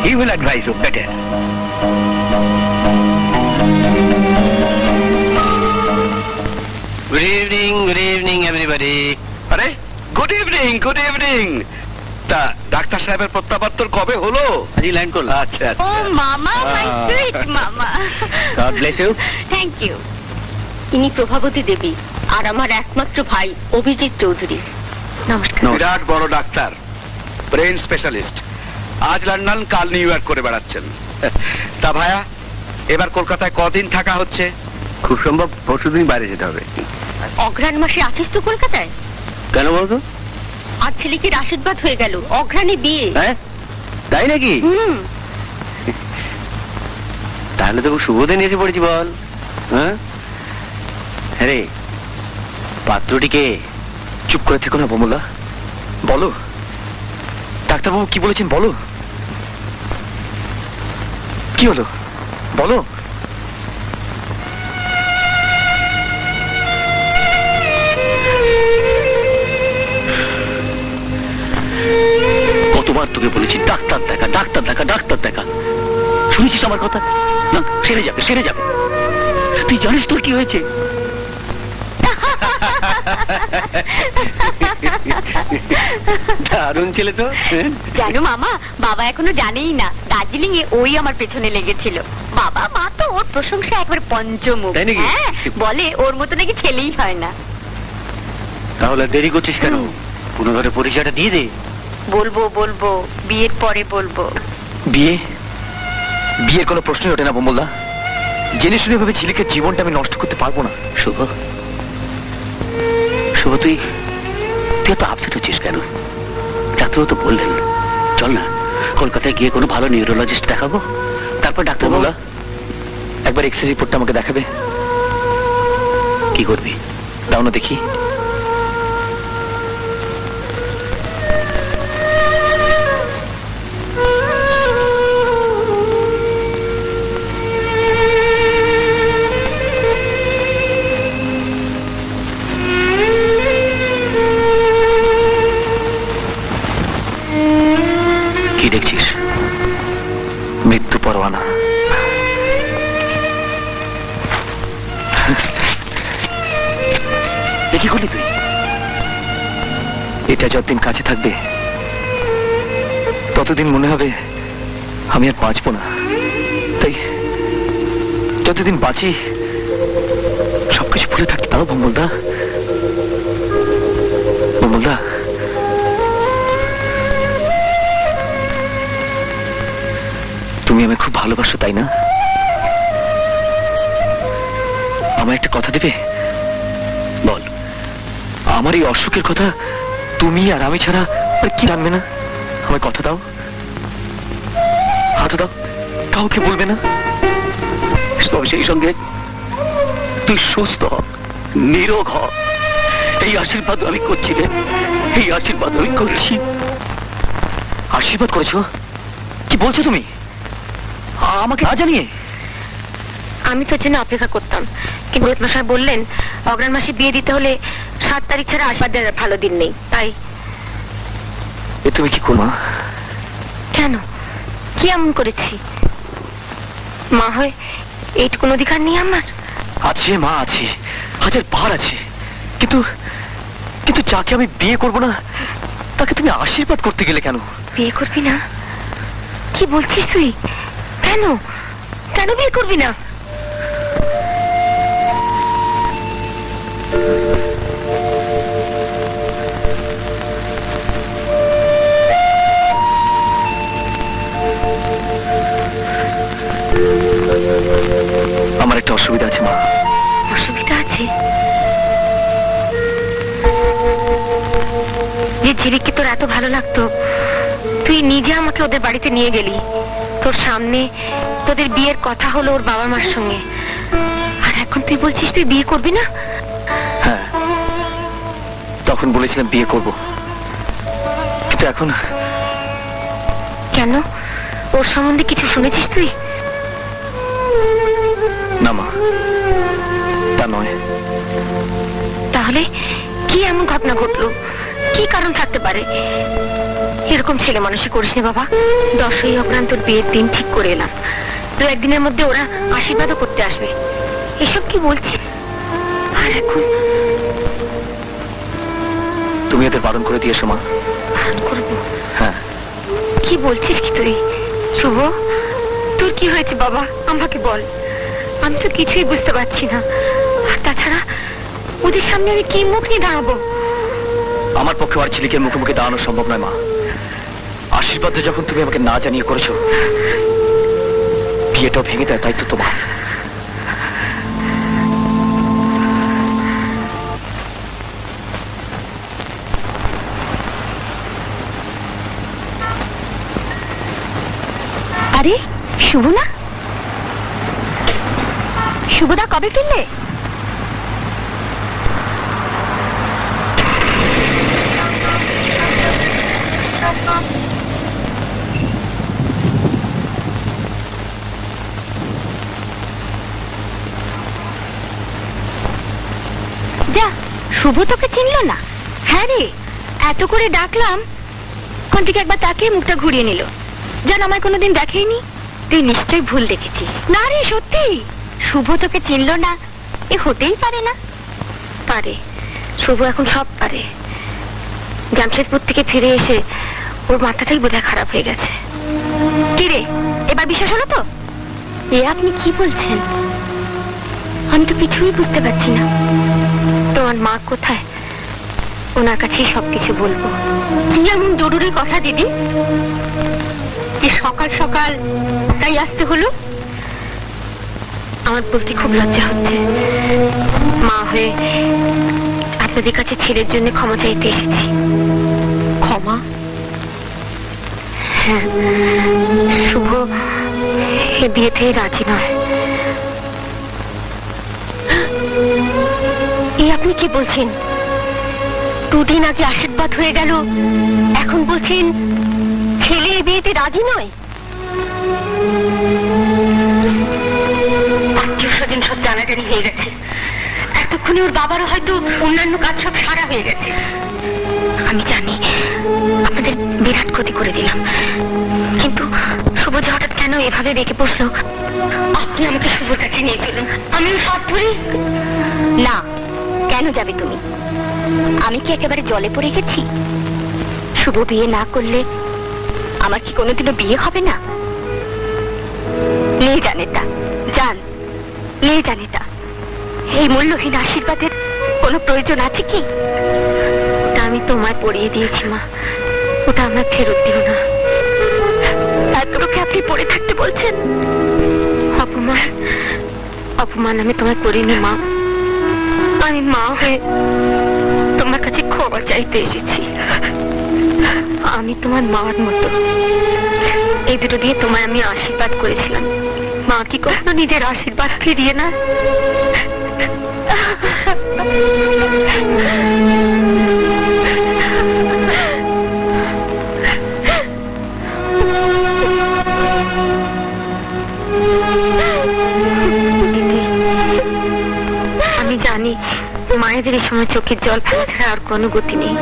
He will advise you better.
Good evening everybody.
আরে গুড ইভিনিং, গুড ইভিনিং। তা ডাক্তার সাহেবের প্রত্যাবর্তন কবে হলো?
আজই ল্যান্ড করলাম।
আচ্ছা
ও মামা, মাই সুইট মামা।
God bless you.
Thank you. ইনি প্রভাবতী দেবী আর আমার একমাত্র ভাই অভিজিৎ চৌধুরী। নমস্কার।
বিরাট বড় ডাক্তার, ব্রেন স্পেশালিস্ট। আজ লন্ডন, কাল নিউ ইয়র্ক করে বেড়াচ্ছেন। তা ভাইয়া, এবার কলকাতায় কদিন থাকা হচ্ছে?
খুব সম্ভব পরশুদিন বাইরে যেতে হবে।
অঘ্রাণ মাসে আছিস তো কলকাতায়?
কেন বলতো?
আর ছেলেটির আশীর্বাদ হয়ে গেল, অঘ্রাণে বিয়ে।
হ্যাঁ তাই নাকি? তাহলে তো খুব শুভ দিন এসে পড়েছি বল। হ্যাঁ রে, পাত্রটিকে।
চুপ করে থেকো না বমলা, বলো ডাক্তারবাবু কি বলেছেন, বলো কি হলো, বলো। কতবার তোকে বলেছি ডাক্তার দেখা, ডাক্তার দেখা, ডাক্তার দেখা, শুনেছিস আমার কথা? না, সেরে যাবে, সেরে যাবে। তুই জানিস তোর কি হয়েছে?
দারুণ ছেলে তো।
জানো মামা, বাবা এখনো জানেই না দার্জিলিং এ ওই আমার পেছনে লেগেছিল। বাবা মা তো ওর প্রশংসা একবার পঞ্চমুখ।
তাই নাকি?
হ্যাঁ, বলে ওর মতো নাকি ছেলেই হয় না।
তাহলে দেরি করছিস কেন? পুরো ঘরে পরিচয়টা দিয়ে দে।
বলবো বলবো, বিয়ের পরে বলবো।
বিয়ে? বিয়ের কোনো প্রশ্নই ওঠে না বমলদা। জেনে শুনে ভাবে ছেলেকে জীবনটা আমি নষ্ট করতে পারবো না।
শুভ, শুভ তুই তুই তো আপসেট হচ্ছিস কেন? ডাক্তারও তো বললেন, চল না কলকাতায় গিয়ে কোনো ভালো নিউরোলজিস্ট দেখাবো, তারপর ডাক্তার বলা।
একবার এক্সরে রিপোর্টটা আমাকে দেখাবে?
কি করবি?
দাও না দেখি।
কি দেখছিস?
মৃত্যু পরোয়ানা।
কি করলি তুই?
এটা যতদিন কাছে থাকবে ততদিন মনে হবে আমি আর বাঁচবো না। তাই যতদিন বাঁচি সবকিছু ভুলে থাকতে পারো বমলদা। বমলদা, তুমি আমায় খুব ভালোবাসো তাই না? আমায় একটা কথা দেবে?
বল।
আমার এই অসুখের কথা তুমি আর আমি ছাড়া আর কি জানবে না? আমায় কথা দাও, হাত দাও, কাউকে বলবে না।
তবে সেই সঙ্গে তুই সুস্থ হ, নিরোগ হ, এই আশীর্বাদ আমি করছি রে, এই আশীর্বাদ আমি করছি।
আশীর্বাদ করেছো? কি বলছো তুমি আমাকে না জানিয়ে?
আমি তো জন্য অপেক্ষা করতাম, কিন্তু রোহিত মশাই বললেন অগ্রহণ মাসে বিয়ে দিতে হলে 7 তারিখ ছাড়া আশীর্বাদ দেওয়ার ভালো দিন নেই। তাই।
এ তুমি কি করো?
কেন, কি এমন করেছি? মা হয় এইটুকুন অধিকার নেই আমার?
আছে মা, আছে, হাজার বার আছে, কিন্তু কিন্তু যাকে আমি বিয়ে করব না তাকে তুমি আশীর্বাদ করতে গেলে কেন?
বিয়ে করবি না? কি বলছিস তুই? কেন কেন বিয়ে করবি না?
আমার একটা অসুবিধা আছে মা।
অসুবিধা আছে? যে ঝিরিককে তোর এত ভালো লাগতো, তুই নিজে আমাকে ওদের বাড়িতে নিয়ে গেলি, তোর সামনে তোদের বিয়ের কথা হলো ওর বাবা মার সঙ্গে, আর এখন তুই বলছিস তুই বিয়ে করবি না?
হ্যাঁ, তখন বলেছিলাম বিয়ে করব, কিন্তু এখন।
কেন, ওর সম্বন্ধে কিছু শুনেছিস তুই?
না মা, তা নয়।
তাহলে কি এমন ঘটনা ঘটলো কি কারণ থাকতে পারে? এরকম ছেলে মানুষই করিস না বাবা। 10ই অগ্রহায়ণ তোর বিয়ের দিন ঠিক করে এলাম। 2-1 দিনের মধ্যে ওরা আশীর্বাদও করতে আসবে। এসব কি বলছিস? আর এখন
তুমি ওদের বারণ করে দিয়েছো মা।
বারণ করবো?
হ্যাঁ।
কি বলছিস কি তুই? শুভ, তোর কি হয়েছে বাবা? আমাকে বল। আমি তো কিছুই বুঝতে পারছি না। আর তাছাড়া ওদের সামনে আমি কি মুখ নিয়ে দাঁড়াবো?
আমার পক্ষে আর ছেলেকে মুখে মুখে দাঁড়ানো সম্ভব নয় মা। আশীর্বাদ যখন তুমি আমাকে না জানিয়ে করেছো, বিয়েটাও ভেঙে দেয় দায়িত্ব তোমার।
আরে শুভ না? শুভদা কবে ফিরলে? যা, শুভ তোকে চিনল না? হ্যাঁ রে, এত করে ডাকলাম, কোন থেকে একবার তাকিয়ে মুখটা ঘুরিয়ে নিল, যেন আমায় কোনোদিন দেখেনি। তুই নিশ্চয়ই ভুল দেখেছিস। না রে, সত্যি শুভ তোকে চিনল না, এ হতেই পারে না। পারে, শুভ এখন সব পারে। জামশেদপুর থেকে ফিরে এসে ওর মাথাটাই বোধহয় খারাপ হয়ে গেছে। কি রে, এবার বিশ্বাস হলো তো? এ আপনি কি বলছেন? আমি তো কিছুই বুঝতে পারছি না। তোমার মা কোথায়? ওনার কাছেই সবকিছু বলবো। কি এমন জরুরি কথা দিদি যে সকাল সকাল তাই আসতে হলো? আমার বলতে খুব লজ্জা হচ্ছে। মা হয়ে আপনাদের কাছে ছেলের জন্য ক্ষমা চাইতে এসেছি। ক্ষমা? হ্যাঁ, শুভ এ বিয়েতে রাজি নয়। এই আপনি কি বলছেন? 2 দিন আগে আশীর্বাদ হয়ে গেল, এখন বলছেন ছেলে এই বিয়েতে রাজি নয়? আত্মীয় স্বজন সব জানাজানি হয়ে গেছে। এতক্ষণে ওর বাবারও হয়তো অন্যান্য কাজ সব সারা হয়ে গেছে। আমি জানি আপনাদের বিরাট ক্ষতি করে দিলাম, কিন্তু শুভ যে হঠাৎ কেন এভাবে রেখে বসলো? আপনি আমাকে শুভর কাছে নিয়ে চলুন, আমি সব ধরি। না, কেন যাবে তুমি? আমি কি একেবারে জলে পড়ে গেছি? শুভ বিয়ে না করলে আমার কি কোনোদিনও বিয়ে হবে না? নেই জানেটা, জান, নেই জানেটা। এই মূল্যহীন আশীর্বাদের কোনো প্রয়োজন আছে কি? তা আমি তোমায় পড়িয়ে দিয়েছি মা, ওটা আমার ফেরত দিও না। এতটুকু আপনি পড়ে থাকতে বলছেন? অপমান, অপমান আমি তোমায় করিনি মা। আমি মা হয়ে তোমার কাছে ক্ষমা চাইতে এসেছি। আমি তোমার মার মতো। এই দুটো দিয়ে তোমায় আমি আশীর্বাদ করেছিলাম। মা কি কখনো নিজের আশীর্বাদ ফিরিয়ে না? আমি জানি মায়েদের এই সময় চোখের জল ফেলা ছাড়া আর কোনো গতি নেই,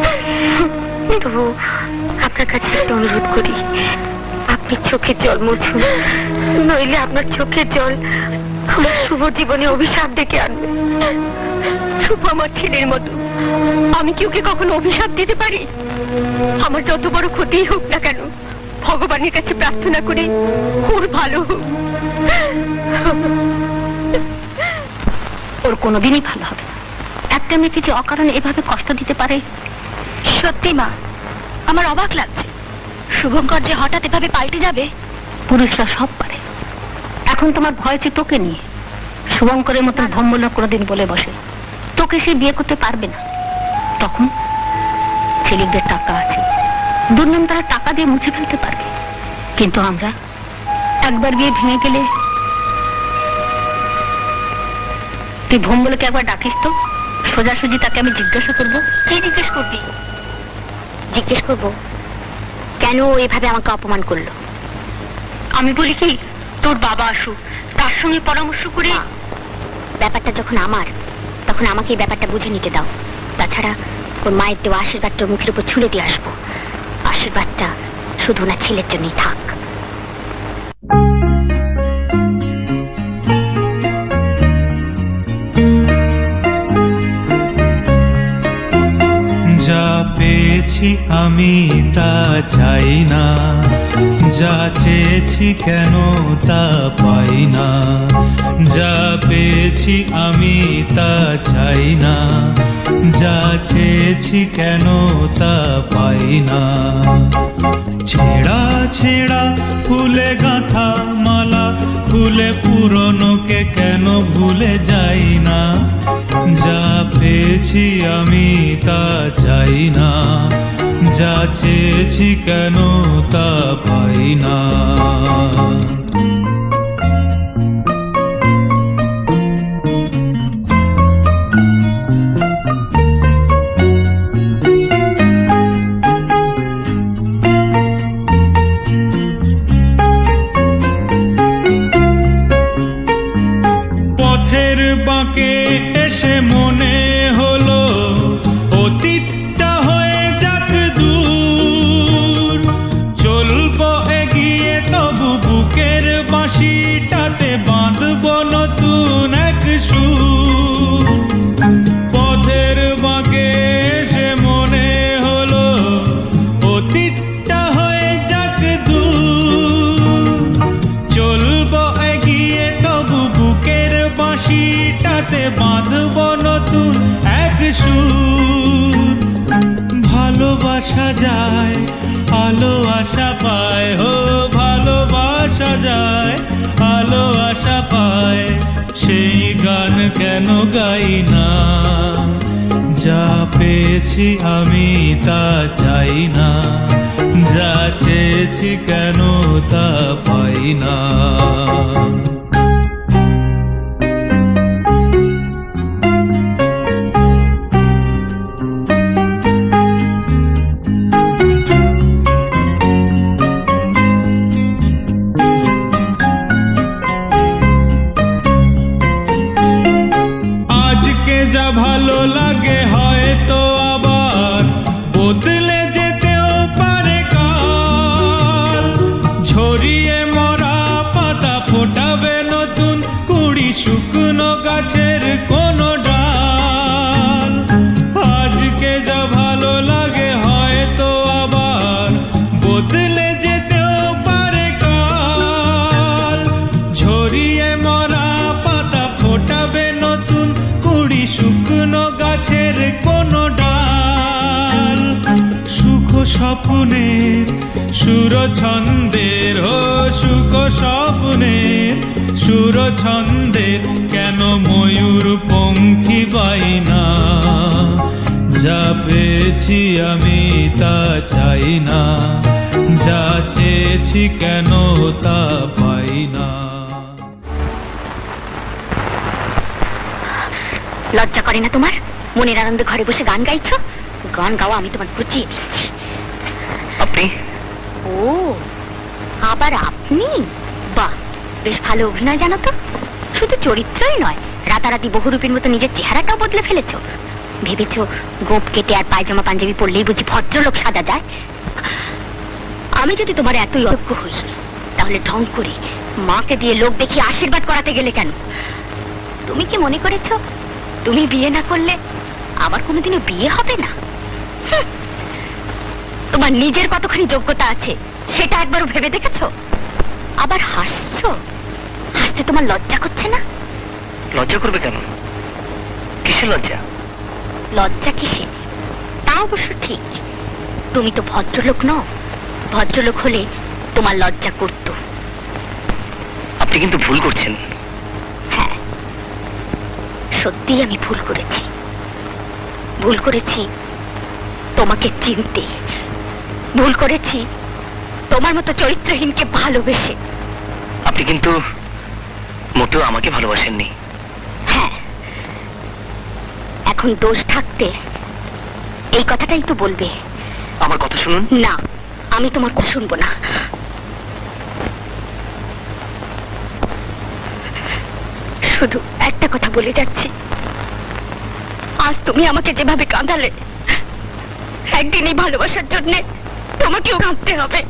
তবু আপনার কাছে একটা অনুরোধ করি, আপনি চোখের জল মুছুন, নইলে আপনার চোখের জল আমার শুভ জীবনে অভিশাপ ডেকে আনবে। শুভ আমার ছেলের মতো, আমি কি ওকে কখনো অভিশাপ দিতে পারি? আমার যত বড় ক্ষতিই হোক না কেন, ভগবানের কাছে প্রার্থনা করে ওর ভালো হোক। ওর কোনোদিনই ভালো হবে না। একটা মেয়েকে যে অকারণে এভাবে কষ্ট দিতে পারে, সত্যি মা আমার অবাক লাগছে। শুভঙ্কর যে হঠাৎ এভাবে পাল্টে যাবে। পুরুষরা সব পারে। এখন তোমার ভয় হচ্ছে তোকে নিয়ে। শুভঙ্করের মতন ভম্বলোক কোনোদিন বলে বসে তোকে সে বিয়ে করতে পারবে না। তখন ছেলেদের টাকা আছে, দুর্নাম তারা টাকা দিয়ে মুছে ফেলতে পারবে, কিন্তু আমরা একবার বিয়ে ভেঙে গেলে। তুই ভম্বলকে একবার ডাকিস তো, সোজাসুজি তাকে আমি জিজ্ঞাসা করবো। কি জিজ্ঞেস করবি? জিজ্ঞেস করবো কেন ও এভাবে আমাকে অপমান করলো। আমি বলি কি, তোর বাবা আসুক, তার সঙ্গে পরামর্শ করে। ব্যাপারটা যখন আমার, তখন আমাকে এই ব্যাপারটা বুঝে নিতে দাও। তাছাড়া ওর মায়ের দেওয়া আশীর্বাদটা মুখের উপর ছুঁড়ে দিয়ে আসবো। আশীর্বাদটা শুধু না ছেলের জন্যই থাক।
যা পেয়েছি আমি তা চাই না, যা চেয়েছি কেন তা পাই না। যা পেয়েছি আমি তা চাই না, যা চেয়েছি কেন তা পাই না। ছেঁড়া ছেঁড়া ফুলে গাঁথা মালা খুলে পুরনোকে কেন ভুলে যাই না। যা পেয়েছি আমি তা চাই না, যা চেয়েছি কেন তা পাই না। পথের বাঁকে এসে মনে হলো অতীতটা হয়ে যাক দূর। চলবো এগিয়ে তবু বুকের বাঁশিটাতে বাঁধবো নতুন এক সুর। পথের বাঁকে এসে মনে হলো অতীতটা হয়ে যাক দূর। চলবো এগিয়ে তবু বুকের বাঁশিটাতে বাঁধবো নতুন এক সুর। ভালোবাসা যায় আলো আশা পায়, হো ভালোবাসা যায় আলো আশা পায়। সেই গান কেন গাই না, যা পেয়েছি আমি তা চাই না, যা চেয়েছি কেন তা পাই না। আজকে যা ভালো লাগে হয়তো আবার বদলে যেতেও পারে কাল। ঝরিয়ে মরা পাতা ফোটাবে নতুন কুড়ি শুকনো গাছের কোনো ডাল। আজকে যা ভালো লাগে হয়তো আবার বদলে যেতেও পারে কাল। ঝরিয়ে মরা পাতা ফোটাবে নতুন কুড়ি শুকনো গাছের কোনো ডাল। সুখ স্বপ্নের সুর ছন্দের, ও সুখ স্বপ্নের সুর ছন্দের কেন ময়ূর পঙ্খী পাই না। যা পেয়েছি আমি তা চাই না, যা চেয়েছি কেন তা পাই না।
লজ্জা করে না তোমার? মনের আনন্দে ঘরে বসে গান গাইছো। গান গাওয়া আমি তোমার বুঝিয়ে দিচ্ছি।
আপনি?
ও আবার আপনি? বাহ, বেশ ভালো অভিনয় জানো তো। শুধু চরিত্রই নয়, রাতারাতি বহুরূপীর মতো নিজের চেহারাটাও বদলে ফেলেছো। ভেবেছো গোপ কেটে আর পায়জামা পাঞ্জাবি পরলেই বুঝি ভদ্রলোক সাজা যায়? আমি যদি তোমার এতই অজ্ঞ হই, তাহলে ঢং করে মাকে দিয়ে লোক দেখিয়ে আশীর্বাদ করাতে গেলে কেন? তুমি কি মনে করেছো তুমি বিয়ে না করলে আমার কোনোদিনও বিয়ে হবে না? তোমার নিজের কতখানি যোগ্যতা আছে সেটা একবারও ভেবে দেখেছো? আবার হাসছো, হাসতে তোমার লজ্জা করছে না?
লজ্জা করবে কেন? কিসের লজ্জা?
লজ্জা কিসে তা অবশ্য ঠিক। তুমি তো ভদ্রলোক নও। ভদ্রলোক হলে তোমার লজ্জা করত।
আপনি কিন্তু ভুল করছেন।
হ্যাঁ, সত্যিই আমি ভুল করেছি। ভুল করেছি তোমাকে চিনতে, ভুল করেছি তোমার মতো চরিত্রহীনকে ভালোবেসে।
আপনি কিন্তু মোটেও আমাকে ভালোবাসেননি।
হ্যাঁ, এখন দোষ থাকতে এই কথাটাই তো বলবে।
আমার কথা শুনুন।
না, আমি তোমার কথা শুনবো না। শুধু একটা কথা বলে যাচ্ছি, আজ তুমি আমাকে যেভাবে কাঁদালে একদিন এই ভালোবাসার জন্য তোমাকেও কাঁদতে হবে।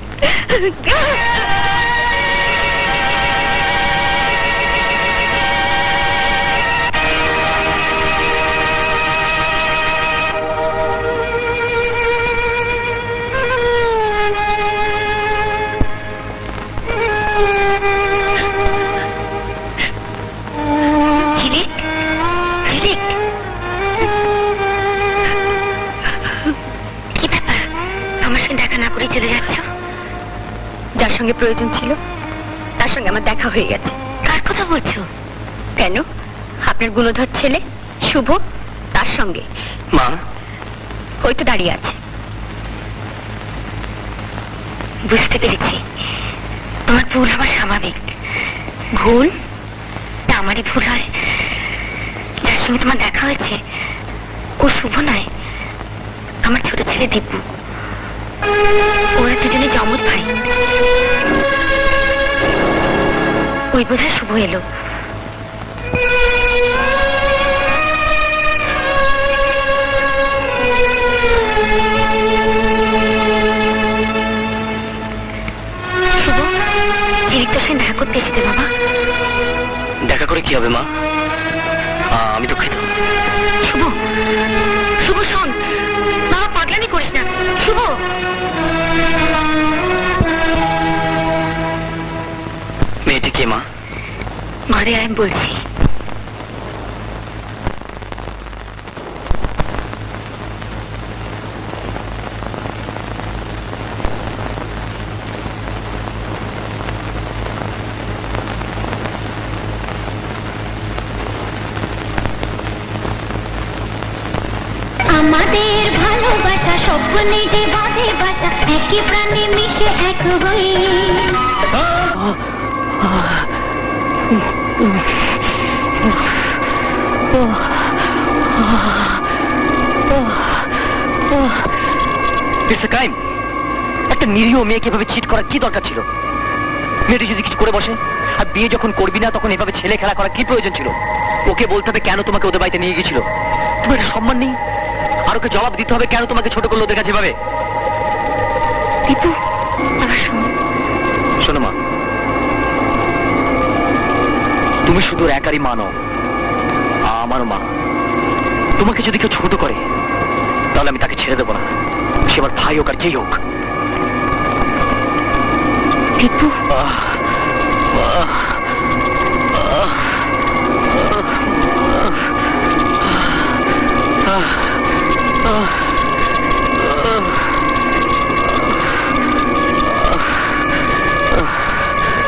যার সঙ্গে প্রয়োজন ছিল তার সঙ্গে আমার দেখা হয়ে গেছে। কার কথা বলছো? কেন, আপনার গুণধর ছেলে শুভ, তার সঙ্গে।
মা
ওই তো দাঁড়িয়ে আছে। বুঝতে পেরেছি, তোমার ভুল হওয়া স্বাভাবিক। ভুল? তা আমারই ভুল হয়? যার সঙ্গে তোমার দেখা হয়েছে ও শুভ নয়, আমার ছোট ছেলে দীপু। ওরা দুজনে যমজ ভাই। ওই বোধহয় শুভ এলো। শুভ, জিরিক তোর সঙ্গে দেখা করতে এসেছে বাবা।
দেখা করে কি হবে মা? আমি দুঃখিত।
শুভ, শুভ শোন, বাবা পাগলামি করিস না। শুভ,
মেয়েটি কে মা?
ঘরে আয়, আমি বলছি।
আমাদের ভালোবাসা স্বপ্নে যে বাঁধে বাসা, একই প্রাণে মিশে এক হয়ে।
একটা নিরীহ মেয়েকে এভাবে চিট করার কি দরকার ছিল? মেয়েটি যদি কিছু করে বসে, আর বিয়ে যখন করবি না তখন এভাবে ছেলে খেলা করার কি প্রয়োজন ছিল? ওকে বলতে হবে কেন তোমাকে ওদের বাড়িতে নিয়ে গেছিল। তোমার একটা সম্মান নেই? আর ওকে জবাব দিতে হবে কেন তোমাকে ছোট করলো ওদের কাছে এভাবে। শোনো মা, তুমি শুধু একারই মা নও, আমারও মা। তোমাকে যদি কেউ ছোট করে তাহলে আমি তাকে ছেড়ে দেবো না, সে আমার ভাই হোক আর যেই হোক। কিন্তু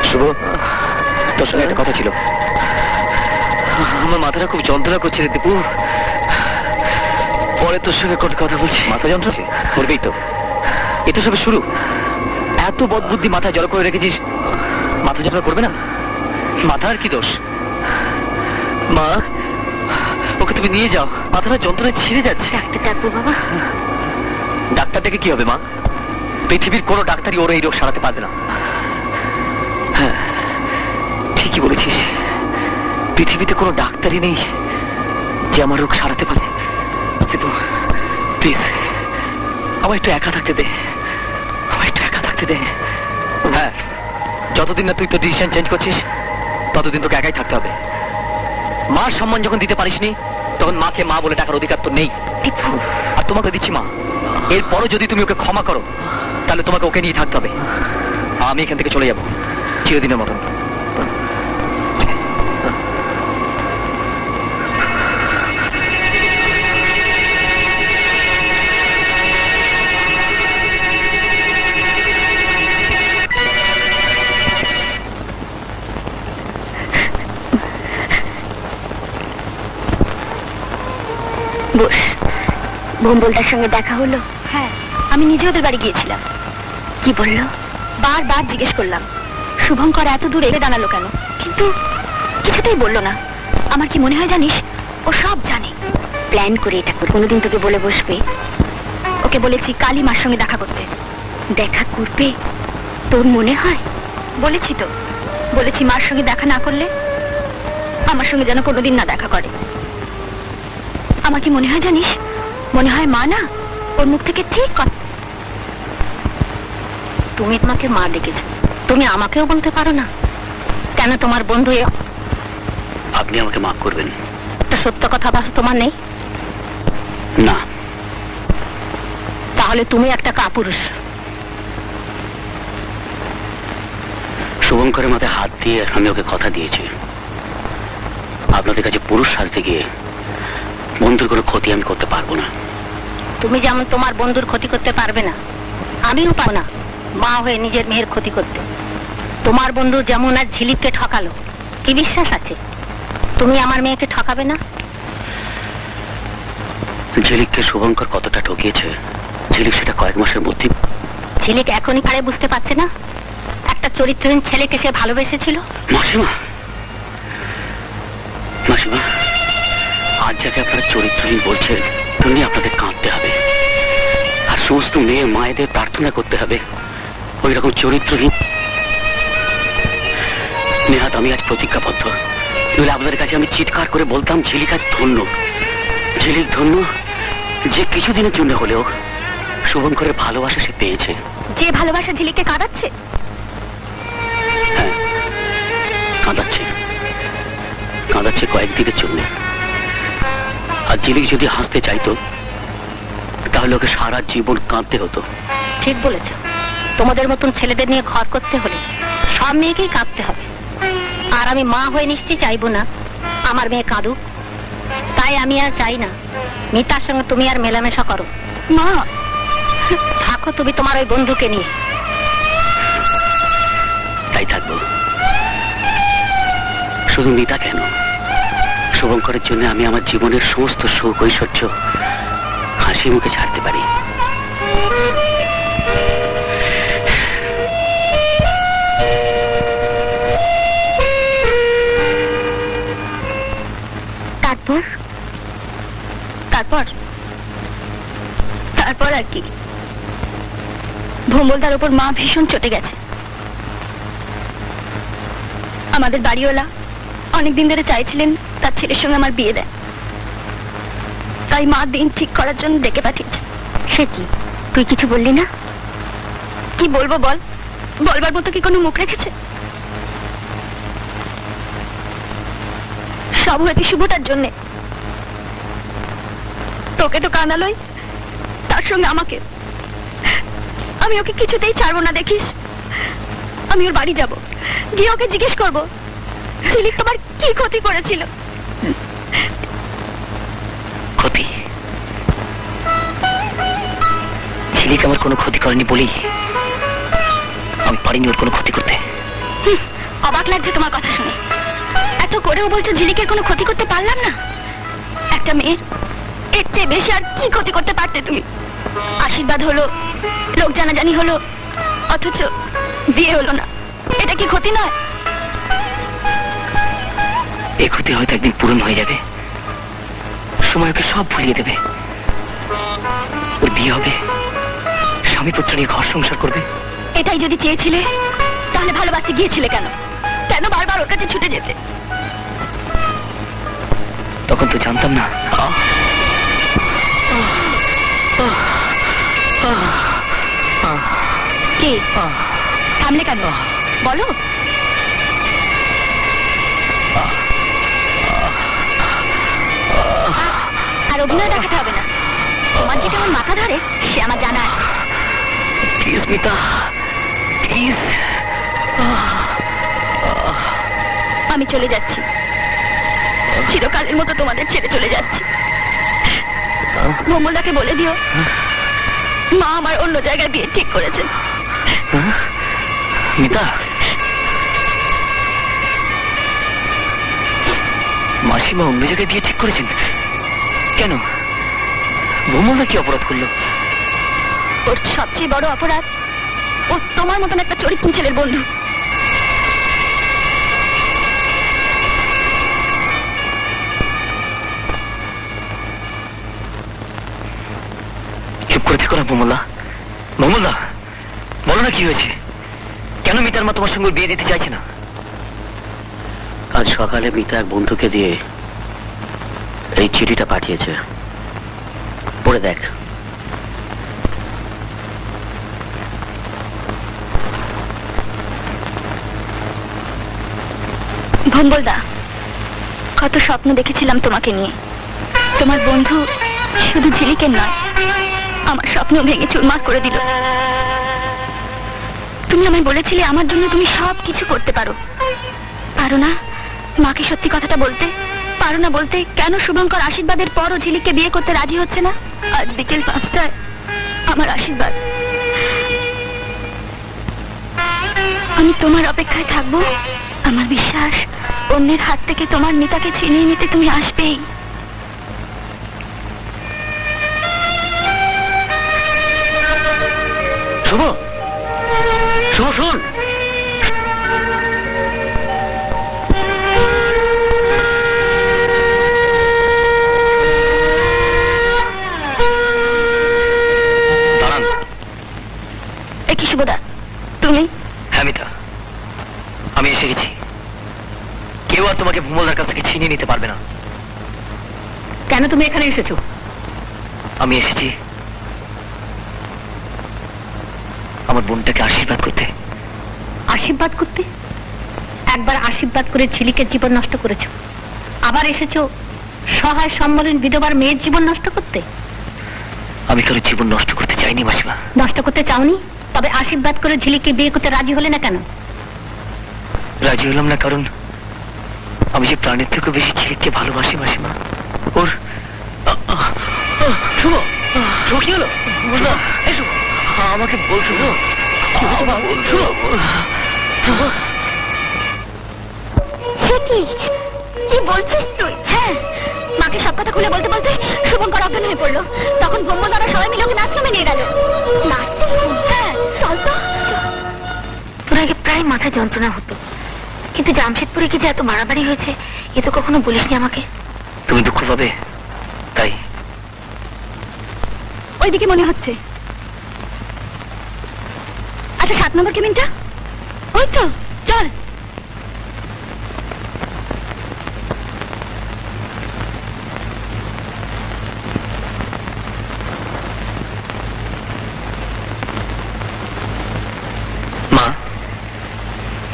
শুভ, তোর সঙ্গে একটা কথা ছিল। আমার মাথাটা খুব যন্ত্রণা করছে রে দীপু, পরে তোর সঙ্গে কথা বলছি। মাথা যন্ত্রণা করবেই তো, এ তো সবে শুরু। এত বদবুদ্ধি মাথায় জড়ো করে রেখেছিস, মাথা যন্ত্রণা করবে না? মাথার কি দোষ? মা, ওকে তুমি নিয়ে যাও, মাথাটা যন্ত্রণায় ছিঁড়ে যাচ্ছে।
ডাক্তার ডাকবো বাবা?
ডাক্তার দেখে কি হবে মা? পৃথিবীর কোনো ডাক্তারই ওর এই রোগ সারাতে পারবে না। হ্যাঁ, ঠিকই বলেছিস, পৃথিবীতে কোনো ডাক্তারই নেই যে আমার রোগ সারাতে পারে। প্লিজ আমার একটু একা থাকতে দে, আমার একটু একা থাকতে দে। হ্যাঁ, যতদিন না তুই তোর ডিসিশন চেঞ্জ করছিস ততদিন তোকে একাই থাকতে হবে। মার সম্মান যখন দিতে পারিসনি তখন মাকে মা বলে ডাকার অধিকার তো নেই। আর তোমাকে দিচ্ছি মা, এরপরও যদি তুমি ওকে ক্ষমা করো তাহলে তোমাকে ওকে নিয়ে থাকতে হবে। আমি এখান থেকে চলে যাবো চিরদিনের মতন।
ভোম্বলদার সঙ্গে দেখা হলো? হ্যাঁ, আমি নিজে ওদের বাড়ি গিয়েছিলাম। কি বললো? বারবার জিজ্ঞেস করলাম শুভঙ্কর এত দূরে এসে দাঁড়ালো কেন, কিন্তু কিছুতেই বললো না। আমার কি মনে হয় জানিস, ও সব জানে। প্ল্যান করে এটা কোনোদিন তোকে বলে বসবে। ওকে বলেছি কালী মার সঙ্গে দেখা করতে। দেখা করবে তোর মনে হয়? বলেছি তো, বলেছি মার সঙ্গে দেখা না করলে আমার সঙ্গে যেন কোনোদিন না দেখা করে। আমার কি মনে হয় জানিস, মনে হয় মা না ওর মুখ থেকে ঠিক কথা। তুমি তোমাকে মা ডেকেছো, তুমি আমাকেও বলতে পারো না কেন তোমার বন্ধু?
আপনি আমাকে মাফ করবেন।
সত্য কথা তোমার নেই?
না।
তাহলে তুমি একটা কাপুরুষ।
শুভঙ্করের মাথায় হাত দিয়ে আমি ওকে কথা দিয়েছি, আপনাদের কাছে পুরুষ সাজতে গিয়ে বন্ধুর কোনো ক্ষতি আমি করতে পারবো না।
তুমি যেমন তোমার বন্ধুর ক্ষতি করতে পারবে না, আমিও পারবো না মা হয়ে নিজের মেয়ের ক্ষতি করতে। তোমার বন্ধু যেমন আর ঝিলিককে ঠকালো, কি বিশ্বাস আছে তুমি আমার মেয়েকে ঠকাবে না?
ঝিলিককে শুভঙ্কর কতটা ঠকিয়েছে ঝিলিক সেটা কয়েক মাসের মধ্যে।
ঝিলিক এখনই পারে বুঝতে পারছে না একটা চরিত্রহীন ছেলেকে সে ভালোবেসেছিল।
মাসিমা, মাসিমা, আজ যাকে আপনারা চরিত্রহীন বলছেন উনি আপনাদের কাঁদতে হবে, আর সমস্ত মেয়ে মায়েদের প্রার্থনা করতে হবে ওই রকম চরিত্রহীন। নেহাত আমি আজ প্রতিজ্ঞাবদ্ধ, নইলে আপনাদের কাছে আমি চিৎকার করে বলতাম ঝিলিক আজ ধন্য, ঝিলিক ধন্য যে কিছুদিনের জন্য হলেও শুভঙ্করের ভালোবাসা সে পেয়েছে।
যে ভালোবাসা ঝিলিককে কাঁদাচ্ছে?
হ্যাঁ, কাঁদাচ্ছে, কাঁদাচ্ছে কয়েকদিনের জন্য। আর ঝিলিক যদি হাসতে চাইতো তাহলে ওকে সারা জীবন কাঁদতে হতো।
ঠিক বলেছ, তোমাদের মতন ছেলেদের নিয়ে ঘর করতে হলে সব মেয়েকেই কাঁদতে হবে। আর আমি মা হয়ে নিশ্চয়ই চাইবো না আমার মেয়ে কাঁদুক। তাই আমি আর চাই না মিতার সঙ্গে তুমি আর মেলামেশা করো। মা থাকো তুমি তোমার ওই বন্ধুকে নিয়ে।
তাই থাকবো। শুধু মিতা কেন, শুভঙ্করের জন্য আমি আমার জীবনের সমস্ত সুখ ঐশ্বর্য হাসি মুখে ছাড়তে পারি।
তারপর তারপর তারপর আর কি? ভোমলদার উপর মা ভীষণ চটে গেছে। আমাদের বাড়িওয়ালা অনেকদিন ধরে চাইছিলেন তার ছেলের সঙ্গে আমার বিয়ে দেয়, তাই মা দিন ঠিক করার জন্য ডেকে পাঠিয়েছে। সে কি, তুই কিছু বললি না? কি বলবো বল, বলবার মতো কি কোনো মুখ রেখেছে? সব হয়েছে শুভটার জন্যে। তোকে তো কাঁদালোই, তার সঙ্গে আমাকে। আমি ওকে কিছুতেই ছাড়বো না, দেখিস। আমি ওর বাড়ি যাব, গিয়ে ওকে জিজ্ঞেস করবো ঝিলিক তোমার কি ক্ষতি করেছিল।
ক্ষতি? ঝিলিক আমার কোনো ক্ষতি করেনি বলি আমি পারিনি ওর কোনো ক্ষতি করতে।
অবাক লাগছে তোমার কথা শুনে। এত করেও বলছো ঝিলিকের কোনো ক্ষতি করতে পারলাম না। একটা মেয়ের এর চেয়ে বেশি আর কি ক্ষতি করতে পারতে তুমি? আশীর্বাদ হলো, লোক জানাজানি হলো, অথচ বিয়ে হলো না। এটা কি ক্ষতি নয়?
এই ক্ষতি হয়তো একদিন পূরণ হয়ে যাবে, সময় ওকে সব ভুলিয়ে দেবে। ওর বিয়ে হবে, স্বামী পুত্র নিয়ে ঘর সংসার করবে।
এটাই যদি চেয়েছিলে তাহলে ভালোবাসতে গিয়েছিলে কেন? কেন বারবার ওর কাছে ছুটে যেতে?
তখন তো জানতাম না।
কি থামলে কেন বলো? আর অভিনয় দেখাতে হবে না। তোমার যে কেমন মাথা ধরে সে আমার জানা আছে।
Please Mita, please.
আমি চলে যাচ্ছি, চিরকালের মতো তোমাদের ছেড়ে চলে যাচ্ছি। ভোমলদাকে বলে দিও মা আমার অন্য জায়গায় বিয়ে ঠিক করেছেন।
মিতা, মাসিমা অন্য জায়গায় বিয়ে ঠিক করেছেন কেন? ভোমলদা কি অপরাধ করলো?
ওর সবচেয়ে বড় অপরাধ ও তোমার মতন একটা চরিত্রহীন ছেলের বন্ধু।
চুপ করে থেকো না ভোমলদা। ভোমলদা, বলো না কি হয়েছে? কেন মিতার মা তোমার সঙ্গে বিয়ে দিতে চাইছে না?
আজ সকালে মিতা এক বন্ধুকে দিয়ে এই চিঠিটা পাঠিয়েছে, পড়ে দেখ।
ভম্বলদা, কত স্বপ্ন দেখেছিলাম তোমাকে নিয়ে। তোমার বন্ধু শুধু ঝিলিকের নয়, আমার স্বপ্ন ভেঙে চুরমার করে দিল। তুমি আমায় বলেছিলে আমার জন্য তুমি সব কিছু করতে পারো। পারো না মাকে সত্যি কথাটা বলতে? পারো না বলতে কেন শুভঙ্কর আশীর্বাদের পরও ঝিলিককে বিয়ে করতে রাজি হচ্ছে না? আজ বিকেল 5টায় আমার আশীর্বাদ। আমি তোমার অপেক্ষায় থাকবো। আমার বিশ্বাস অন্যের হাত থেকে তোমার মিতাকে ছিনিয়ে নিতে তুমি আসবেই।
শুভ, শুভ শোন। দাঁড়ান।
এ কি শুভদা, তুমি?
হ্যাঁ মিতা, আমি এসে গেছি। কেউ আর তোমাকে ভুমলদার কাছ থেকে ছিনিয়ে নিতে পারবে না।
কেন তুমি এখানে এসেছো?
আমি এসেছি আমার বোনটাকে আশীর্বাদ করতে।
আশীর্বাদ করতে? একবার আশীর্বাদ করে ঝিলিকের জীবন নষ্ট করেছো, আবার এসেছো সহায় সম্বলীন বিধবার মেয়ের জীবন নষ্ট করতে।
আমি কারো জীবন নষ্ট করতে চাইনি মাসিমা।
নষ্ট করতে চাওনি? তবে আশীর্বাদ করে ঝিলিককে বিয়ে করতে রাজি হলে না কেন?
রাজি হলাম না কারণ আমি যে প্রাণের থেকে বেশি ঝিলিককে ভালোবাসি মাসিমা। ওর শুভ, শুভ কি হলো? আমাকে বলছো
কি বলছিস তুই? হ্যাঁ, মাকে সব কথা খুলে বলতে বলতে শুভঙ্কর অজ্ঞান হয়ে পড়লো। তখন ব্রহ্মদারা সবাই মিলে ওকে নাচরুমে নিয়ে গেল। হ্যাঁ, চল তো। তোর আগে প্রায় মাথা যন্ত্রণা হতো, কিন্তু জামশেদপুরে কি যে এত বাড়াবাড়ি হয়েছে এ তো কখনো বলিসনি আমাকে।
তুমি দুঃখ পাবে তাই?
ওইদিকে মনে হচ্ছে। আচ্ছা, 7 নম্বর কেবিনটা? ওই তো, চল।
মা,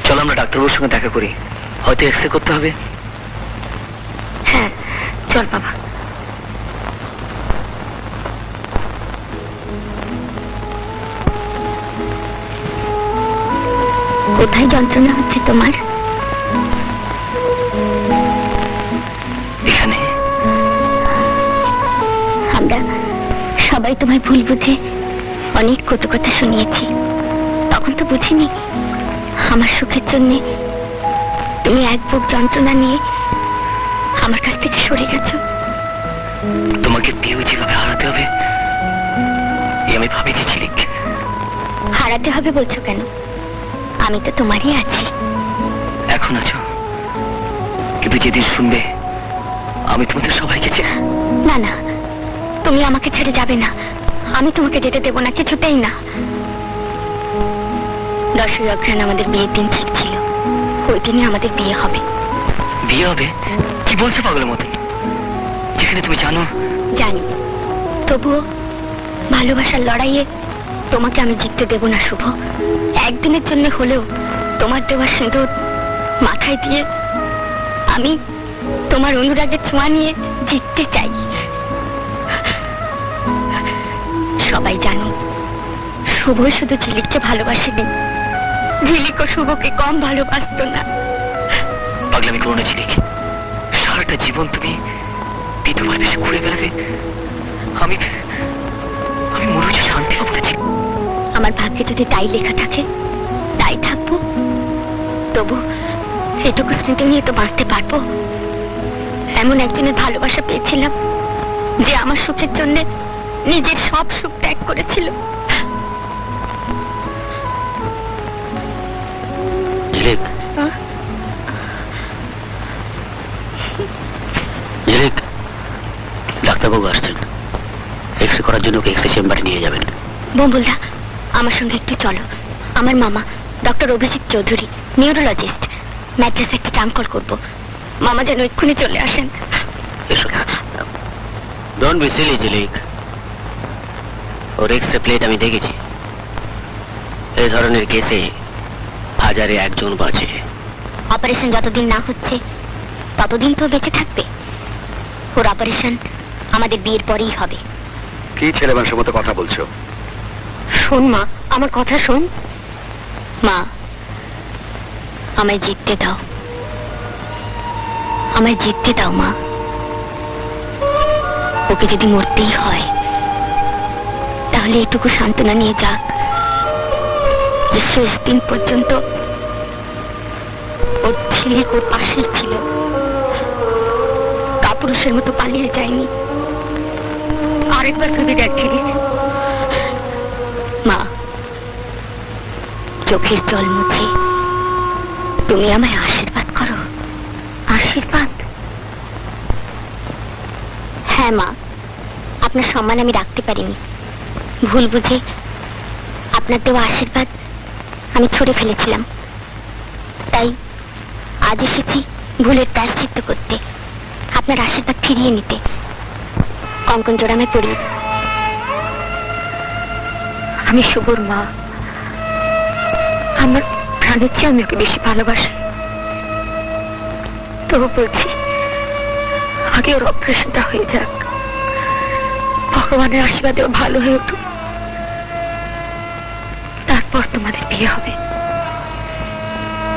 চলো আমরা ডাক্তারবাবুর সঙ্গে দেখা করি, হয়তো এক্সরে করতে হবে।
হ্যাঁ চল বাবা। কোথায় যন্ত্রণা হচ্ছে তোমার?
এখানে।
আমরা সবাই তোমায় ভুল বুঝে অনেক কটু কথা শুনিয়েছি। তখন তো বুঝিনি আমার সুখের জন্য তুমি এক বুক যন্ত্রণা নিয়ে আমার কাছ থেকে সরে গেছো।
তোমাকে পেয়েও যেভাবে হারাতে হবে আমি ভাবিনি ঝিলিক।
হারাতে হবে বলছো কেন? আমি তো তোমারই আছি।
এখন আছো, কিন্তু যেদিন শুনবে আমি তোমাদের সবাইকে
না না, তুমি আমাকে ছেড়ে যাবে না। আমি তোমাকে যেতে দেবো না, কিছুতেই না। 10ই অঘ্রাণ আমাদের বিয়ের দিন ঠিক ছিল, ওই দিনে আমাদের বিয়ে হবে।
বিয়ে হবে? কি বলছো পাগলের মতন? যেখানে তুমি জানো।
জানি, তবুও ভালোবাসার লড়াইয়ে তোমাকে আমি জিততে দেব না শুভ। একদিনের জন্য হলেও তোমার দেওয়া সিঁদুর মাথায় দিয়ে আমি তোমার অনুরাগের ছোঁয়া নিয়ে জিততে চাই। সবাই জানো শুভ শুধু ঝিলিককে ভালোবাসেনি, ঝিলিকও শুভকে কম ভালোবাসতো না।
পাগলামি করো না ঝিলিক, সারাটা জীবন তুমি বিধবার বেশি ঘুরে বেড়াবে। আমি মনে হচ্ছে শান্তি পাবো না।
আমার ভাগ্যে যদি তাই লেখা থাকে তাই থাকবো, তবু এটুকু স্মৃতি নিয়ে তো বাঁচতে পারবো। এমন একজনের ভালোবাসা পেয়েছিলাম যে আমার সুখের জন্য নিজের সব সুখ ত্যাগ করেছিল।
ঝিলিক, ঝিলিক, ডাক্তারবাবু আসছেন, এক্সরে করার জন্য ওকে এক্সরে চেম্বারে নিয়ে যাবেন।
বম্বুলদা, আমার সঙ্গে একটু চলো। আমার মামা ডক্টর অভিজিৎ চৌধুরী, নিউরোলজিস্ট, ম্যাড্রাসে একটা ট্রাম কল করবো। মামা যেন এক্ষুনি চলে আসেন।
এসো। Don't be Seely Jhilik, or x-ray plate আমি দেখেছি। এই ধরনের কেসে 1000-এ 1 জন বাঁচে।
অপারেশন যতদিন না হচ্ছে ততদিন তো বেঁচে থাকবে। ওর অপারেশন আমাদের বিয়ের পরেই হবে।
কি ছেলে মানুষের মতো কথা বলছো?
শোন মা, আমার কথা শোন। মা, আমায় জিততে দাও, আমায় জিততে দাও মা। ওকে যদি মরতেই হয় তাহলে এটুকু সান্ত্বনা নিয়ে যাক যে শেষ দিন পর্যন্ত ওর ছেলে ওর পাশেই ছিল, কাপুরুষের মতো পালিয়ে যায়নি। আরেকবার ভেবে দেখছিলি মা, চোখের জল মুছে তুমি আমায় আশীর্বাদ করো। আশীর্বাদ? হ্যাঁ মা, আপনার সম্মান আমি রাখতে পারিনি। ভুল বুঝে আপনার দেওয়া আশীর্বাদ আমি ছুঁড়ে ফেলেছিলাম। তাই আজ এসেছি ভুলের প্রায়শ্চিত্ত করতে, আপনার আশীর্বাদ ফিরিয়ে নিতে। কঙ্কন জোড়ামে পড়ি। আমি শুভর মা, আমার প্রাণের চেয়ে আমি ওকে বেশি ভালোবাসি। তবু বলছি আগে ওর অপারেশনটা হয়ে যাক, ভগবানের আশীর্বাদে ও ভালো হয়ে উঠুক, তারপর তোমাদের বিয়ে হবে।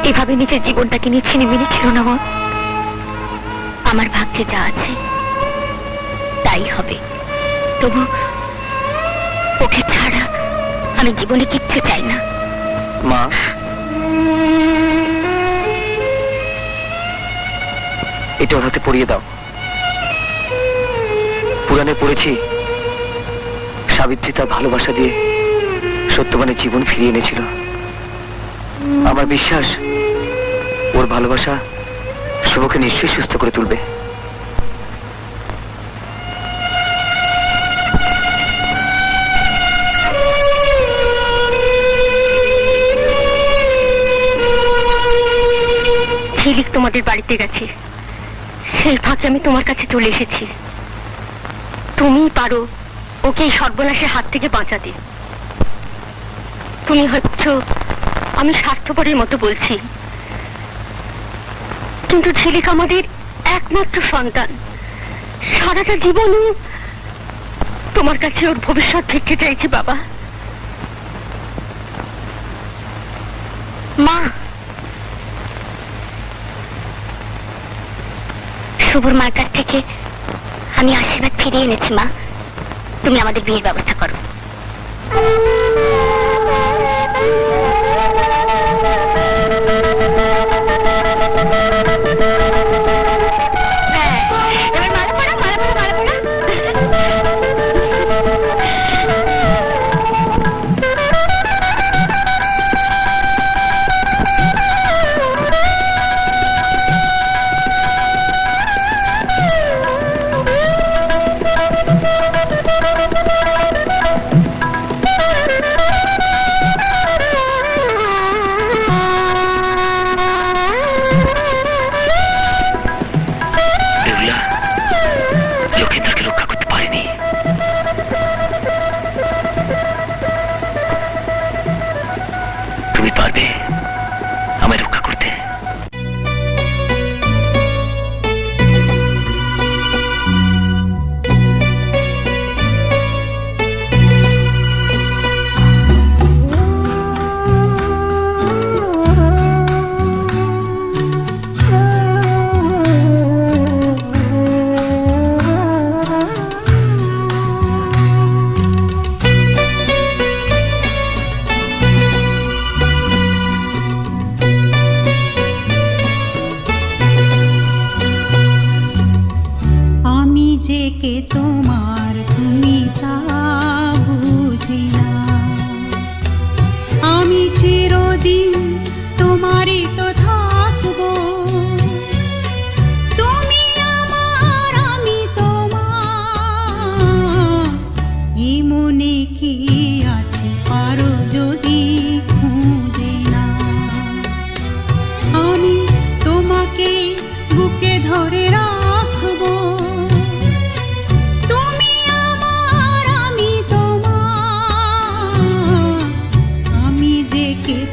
এভাবে নিজের জীবনটাকে নিয়ে ছিনিমিনি খেলো না মা। আমার ভাগ্যে যা আছে তাই হবে। তবু ওকে ছাড়া আমি জীবনে কিচ্ছু চাই না।
মা, এটা ওর হাতে পরিয়ে দাও। পুরাণে পড়েছি সাবিত্রী তার ভালোবাসা দিয়ে সত্যবানের জীবন ফিরিয়ে এনেছিল। আমার বিশ্বাস ওর ভালোবাসা শুভকে নিশ্চয়ই সুস্থ করে তুলবে।
ঝিলিক তোমাদের বাড়িতে গেছে, সেই ফাঁকে আমি তোমার কাছে চলে এসেছি। তুমি পারো ওকে এই সর্বনাশের হাত থেকে বাঁচাতে। তুমি হচ্ছ, আমি স্বার্থপরের মতো বলছি, কিন্তু ঝিলিক আমাদের একমাত্র সন্তান। সারাটা জীবনও তোমার কাছে ওর ভবিষ্যৎ থেকে চাইছি বাবা। মা, শুভর মার কাছ থেকে আমি আশীর্বাদ ফিরিয়ে এনেছি মা। তুমি আমাদের বিয়ের ব্যবস্থা করো।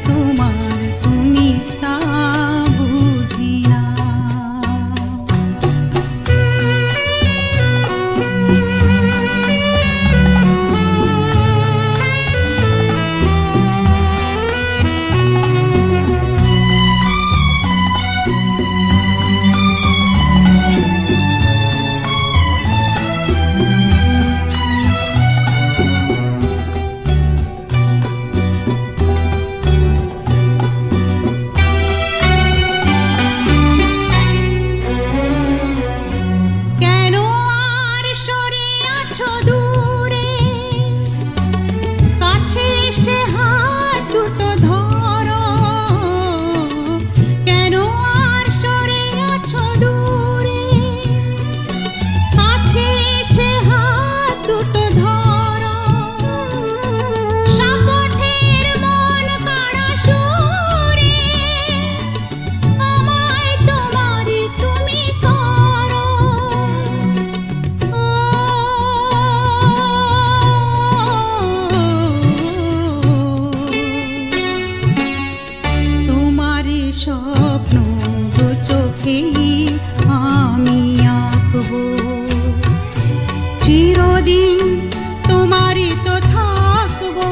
তোমার তুমি তা চিরদিন তোমারই তো থাকবো,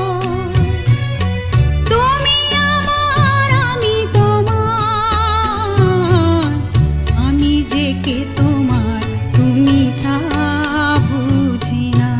তুমি আমার আমি তোমার, আমি যে কে তোমার তুমি তা বুঝি না।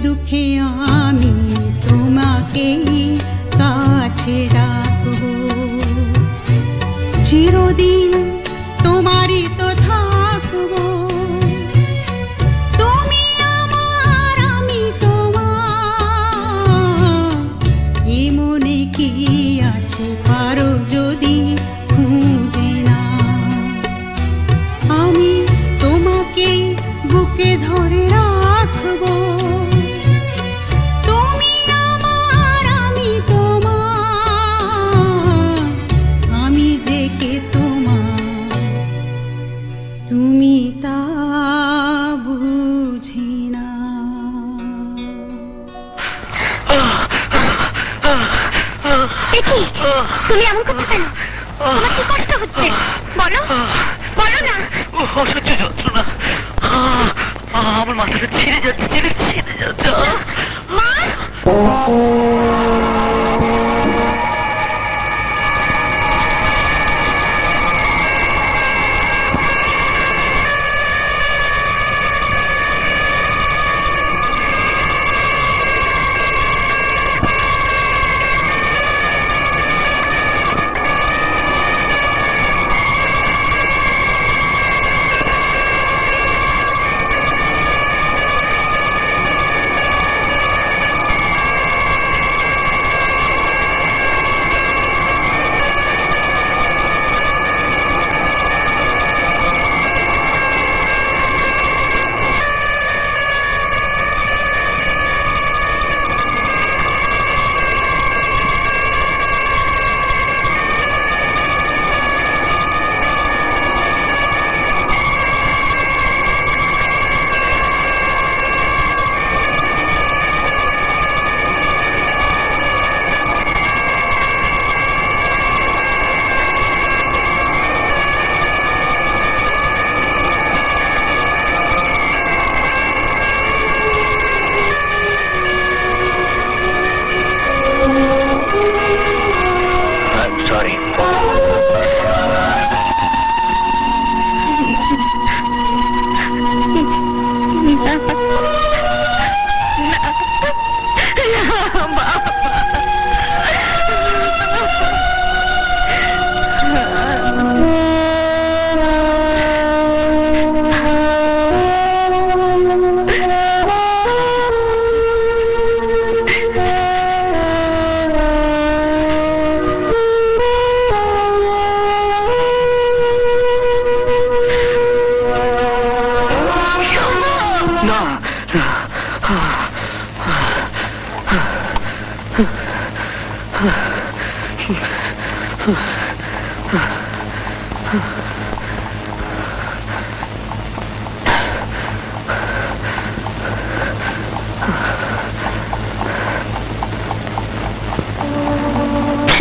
দুঃখে আমি তোমাকে কাছে রাখবো, চিরদিন তোমারই তো থাকবো, তুমি আমার আমি তোমার, এ মনে কি আছে পারো যদি খুঁজে না, আমি তোমাকে বুকে ধরে রাখবো, তুমি তা বুঝি না।
তুমি এমন করতে কেন? তোমার কি কষ্ট হচ্ছে? বলো বলো না।
অসহ্য যন্ত্রণা, আমার মাথাটা ছেড়ে যাচ্ছে, ছেড়ে যাচ্ছে।
মা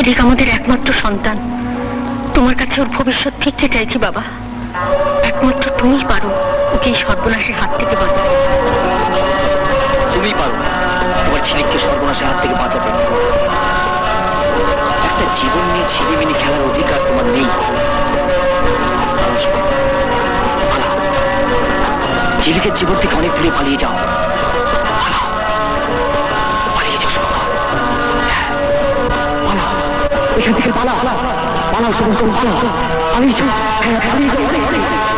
ঝিলিক আমাদের একমাত্র সন্তান, তোমার কাছে ওর ভবিষ্যৎ ফিরতে চাইছি বাবা। একমাত্র তুমিই পারো ওকে এই সর্বনাশের হাত থেকে বাঁচাতে।
তুমিই পারো তোমার ঝিলিককে সর্বনাশের হাত থেকে বাঁচাতে। একটা জীবন নিয়ে ছিনিমিনি খেলার অধিকার তোমার নেই। ঝিলিকের জীবন থেকে অনেক দূরে পালিয়ে যাও। পালিয়ে যাও শুভঙ্কর, পালাও এখান থেকে, পালাও পালাও শুভঙ্কর, পালাও পালিয়ে যাও, পালিয়ে যাও,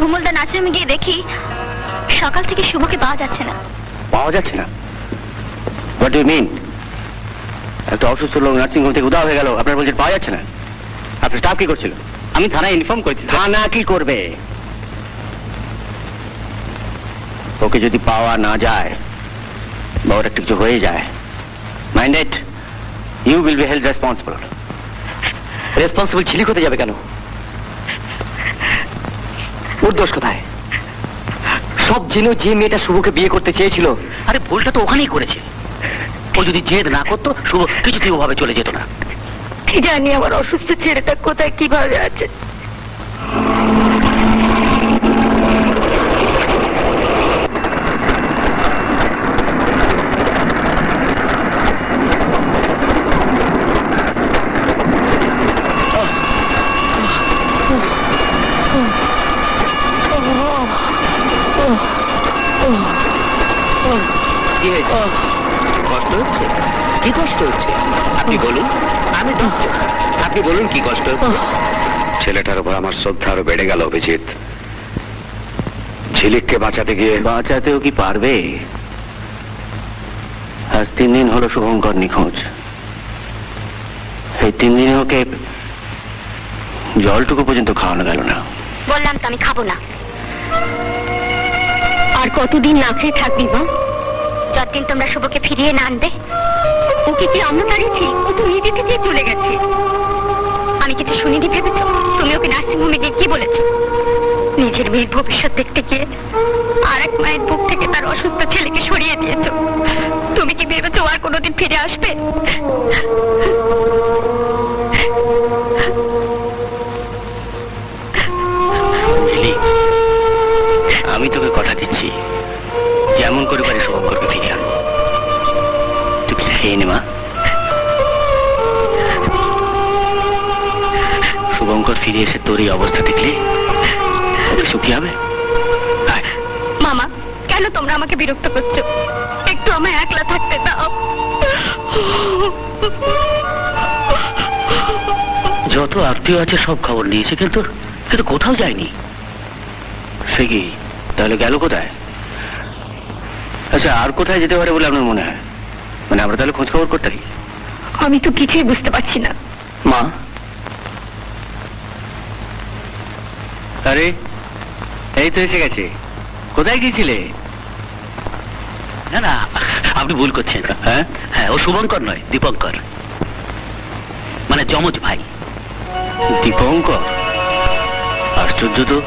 ভুমলদা নার্সিংহোমে গিয়ে দেখি সকাল থেকে শুভকে পাওয়া যাচ্ছে না।
পাওয়া যাচ্ছে না? What do you mean? একটা অসুস্থ লোক নার্সিংহোম থেকে উধাও হয়ে গেল, আপনার বলছেন পাওয়া যাচ্ছে না? আপনার স্টাফ কি করছিল?
আমি থানায় ইনফর্ম করেছি।
থানা কি করবে? ওকে যদি পাওয়া না যায় বা ওর একটু কিছু হয়ে যায়, minded, you will be held responsible.
Responsible Jhilik হতে যাবে কেন? ওর দোষ কোথায়? সব জেনেও যে মেয়েটা শুভকে বিয়ে করতে চেয়েছিল,
আরে ভুলটা তো ওখানেই করেছে। ও যদি জেদ না করতো শুভ কিছুতেই ওভাবে চলে যেত না।
কি জানি আমার অসুস্থ ছেলেটা কোথায় কিভাবে আছে।
কষ্ট হচ্ছে? কি কষ্ট হচ্ছে আপনি বলুন। আমি ডক্টর, আপনি বলুন কি কষ্ট হচ্ছে? ছেলেটার উপর আমার শ্রদ্ধা আরো বেড়ে গেল অভিজিৎ। ঝিলিককে বাঁচাতে গিয়ে বাঁচাতেও কি পারবে? আজ 3 দিন হলো শুভঙ্কর নিখোঁজ। এই 3 দিনে ওকে জলটুকু পর্যন্ত খাওয়ানো গেল না।
বললাম তো আমি খাবো না। আর কতদিন না খেয়ে থাকবি মা? যতদিন তোমরা শুভকে ফিরিয়ে না আনবে। ওকে কি আমরা দাঁড়িয়েছি? ও তো নিজে থেকে চলে গেছে। আমি কিছু শুনিনি ভেবেছ? তুমি ওকে নার্সিংহোমে গিয়ে কি বলেছ? নিজের মেয়ের ভবিষ্যৎ দেখতে গিয়ে আর এক মায়ের বুক থেকে তার অসুস্থ ছেলেকে সরিয়ে দিয়েছ। তুমি কি ভেবেছো আর কোনোদিন ফিরে আসবে?
আমি তোকে কথা দিচ্ছি, যেমন করে পারি শুভঙ্করকে ফিরিয়ে আনবো। তুই কিছু খেয়ে নে মা। শুভঙ্কর ফিরে এসে তোর এই অবস্থা দেখলে ওকে সুখী হবে।
মামা, কেন তোমরা আমাকে বিরক্ত করছো? একটু আমায় একলা থাকতে দাও।
যত আত্মীয় আছে সব খবর নিয়েছে, কিন্তু কিন্তু কোথাও যায়নি। সে কি তাহলে গেল কোথায়? আচ্ছা, আর কোথায় যেতে পারে বলে আপনার মনে হয়? মানে আমরা তাহলে খোঁজ খবর করতে পারি।
আমি তো কিছুই বুঝতে পারছি না।
মা, আরে এই তো এসে গেছে। কোথায় গিয়েছিলে? না না, আপনি ভুল করছেন। হ্যাঁ হ্যাঁ, ও শুভঙ্কর নয়, দীপঙ্কর, মানে যমজ ভাই। দীপঙ্কর? আশ্চর্য তো,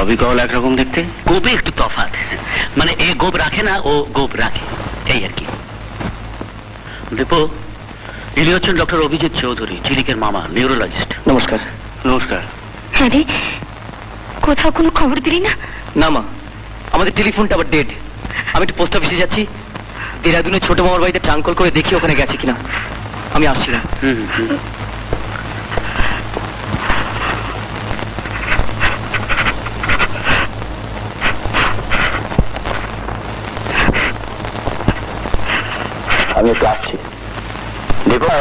অবিকল একরকম দেখতে। গোপে একটু তফাৎ, মানে এ গোপ রাখে না, ও গোপ রাখে, এই আর কি। দীপু, ইনি হচ্ছেন ডক্টর অভিজিৎ চৌধুরী, ঝিলিকের মামা, নিউরোলজিস্ট। নমস্কার। নমস্কার।
হ্যাঁ রে, কোথাও কোনো খবর দিলি না?
না মা, আমাদের টেলিফোনটা আবার ডেড। আমি একটু পোস্ট অফিসে যাচ্ছি, দেরাদুনে ছোট মামার বাড়িতে ট্রাঙ্কল করে দেখি ওখানে গেছে কিনা। আমি আসছি না।
আমি একটু আসছি। দেখো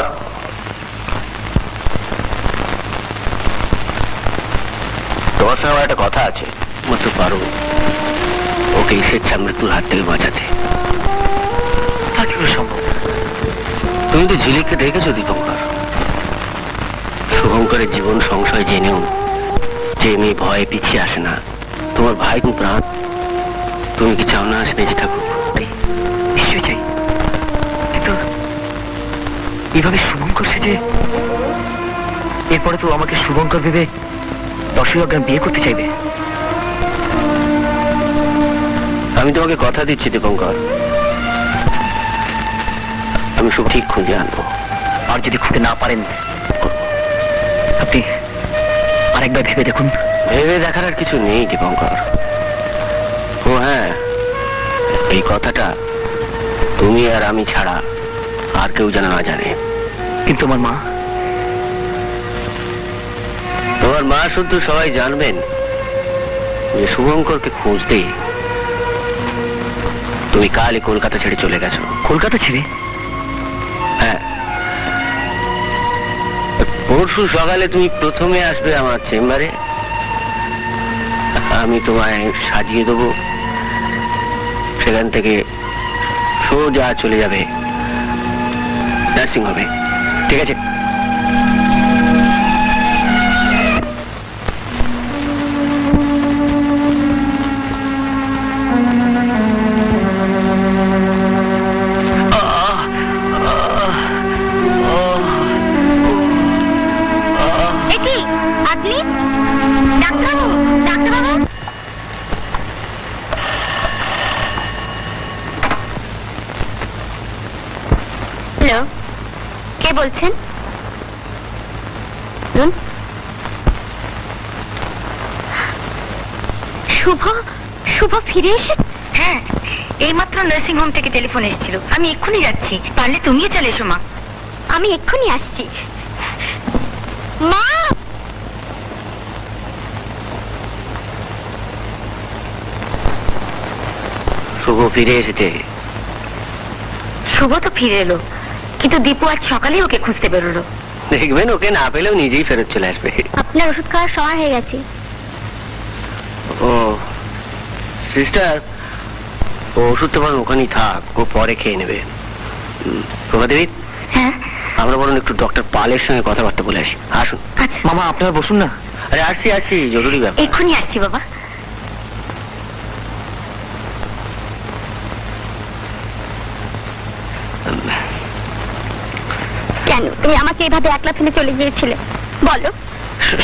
তোমার সঙ্গে একটা কথা আছে। মাত্র পারো ওকে স্বেচ্ছা মৃত্যুর হাত থেকে বাঁচাতে। তা কি করে সম্ভব? তুমি তো ঝিলিককে দেখেছো দীপঙ্কর। শুভঙ্করের জীবন সংশয় জেনেও যে মেয়ে ভয়ে পিছিয়ে আসে না। তোমার ভাই খুব প্রাণ। তুমি কি চাও না সে বেঁচে থাকুক?
নিশ্চয়ই চাই, কিন্তু এভাবে শুভঙ্কর সেজে এরপরে তো আমাকে শুভঙ্কর ভেবে 10 অজ্ঞান বিয়ে করতে চাইবে।
আমি তোমাকে কথা দিচ্ছি দীপঙ্কর, আমি সব ঠিক খুঁজে আনবো।
আর যদি খুঁজে না পারেন আপনি আরেকবার ভেবে দেখুন।
ভেবে দেখার আর কিছু নেই দীপঙ্কর। ও হ্যাঁ, এই কথাটা তুমি আর আমি ছাড়া আর কেউ যেন না জানে।
কিন্তু আমার মা,
তোমার মা শুধু সবাই জানবেন যে শুভঙ্করকে খুঁজতে তুমি কালই কলকাতা ছেড়ে চলে গেছো।
কলকাতা ছেড়ে?
হ্যাঁ, পরশু সকালে তুমি প্রথমে আসবে আমার চেম্বারে। আমি তোমায় সাজিয়ে দেবো, সেখান থেকে সোজা চলে যাবে নার্সিং হোমে। ঠিক আছে?
হ্যালো, কে বলছেন? শুভ, শুভ ফিরে এসে? হ্যাঁ, এইমাত্র নার্সিং হোম থেকে টেলিফোন এসেছিল। আমি এক্ষুনি যাচ্ছি, পারলে তুমিও চলে এসো মা। আমি এক্ষুনি আসছি মা।
শুভ ফিরে এসেছে।
শুভ তো ফিরে এলো, কিন্তু দীপু আজ সকালে ওকে খুঁজতে বেরোলো।
দেখবেন ওকে না পেলেও নিজেই ফেরত চলে আসবে।
আপনার ওষুধ খাওয়ার সময় হয়ে গেছে।
ও সিস্টার, ও ওষুধ তোমার ওখানেই থাক, ও পরে খেয়ে নেবে। প্রভাদেবী,
হ্যাঁ
আমরা বরং একটু ডক্টর পালের সঙ্গে কথাবার্তা বলে আসি। আসুন।
আচ্ছা
মামা আপনারা বসুন না।
আরে আসছি আসছি, জরুরি ব্যাপার।
এক্ষুনি আসছি বাবা। কেন তুমি আমাকে এইভাবে একলা ফেলে চলে গিয়েছিলে? বলো।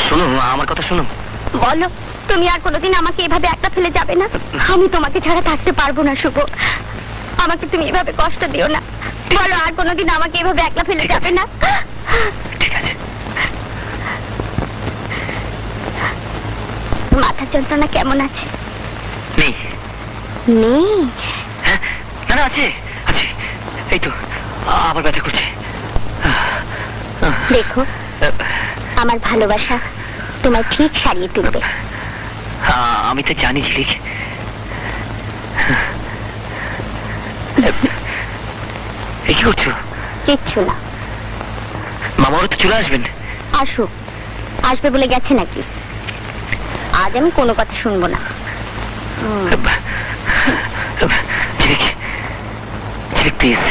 শোনো আমার কথা শোনো।
বলো, তুমি আর কোনোদিন আমাকে এভাবে একলা ফেলে যাবে না? আমি তোমাকে ছাড়া থাকতে পারবো না শুভ। আমাকে তুমি এভাবে কষ্ট দিও না। বলো, আর কোনোদিন আমাকে এভাবে একলা ফেলে যাবে না?
ঠিক আছে।
মাথার যন্ত্রণা কেমন আছে?
নেই।
নেই?
হ্যাঁ, না আছে আছে, এই তো আবার ব্যথা করছে।
দেখো, আমার ভালোবাসা তোমায় ঠিক সারিয়ে তুলবে।
আমি তো জানি ঝিলিক। কি করছো?
কিচ্ছু না।
মামারও তো চলে আসবেন।
আসুক, আসবে বলে গেছে নাকি? আজ আমি কোনো কথা শুনবো না।
ঝিলিক, ঝিলিক প্লিজ।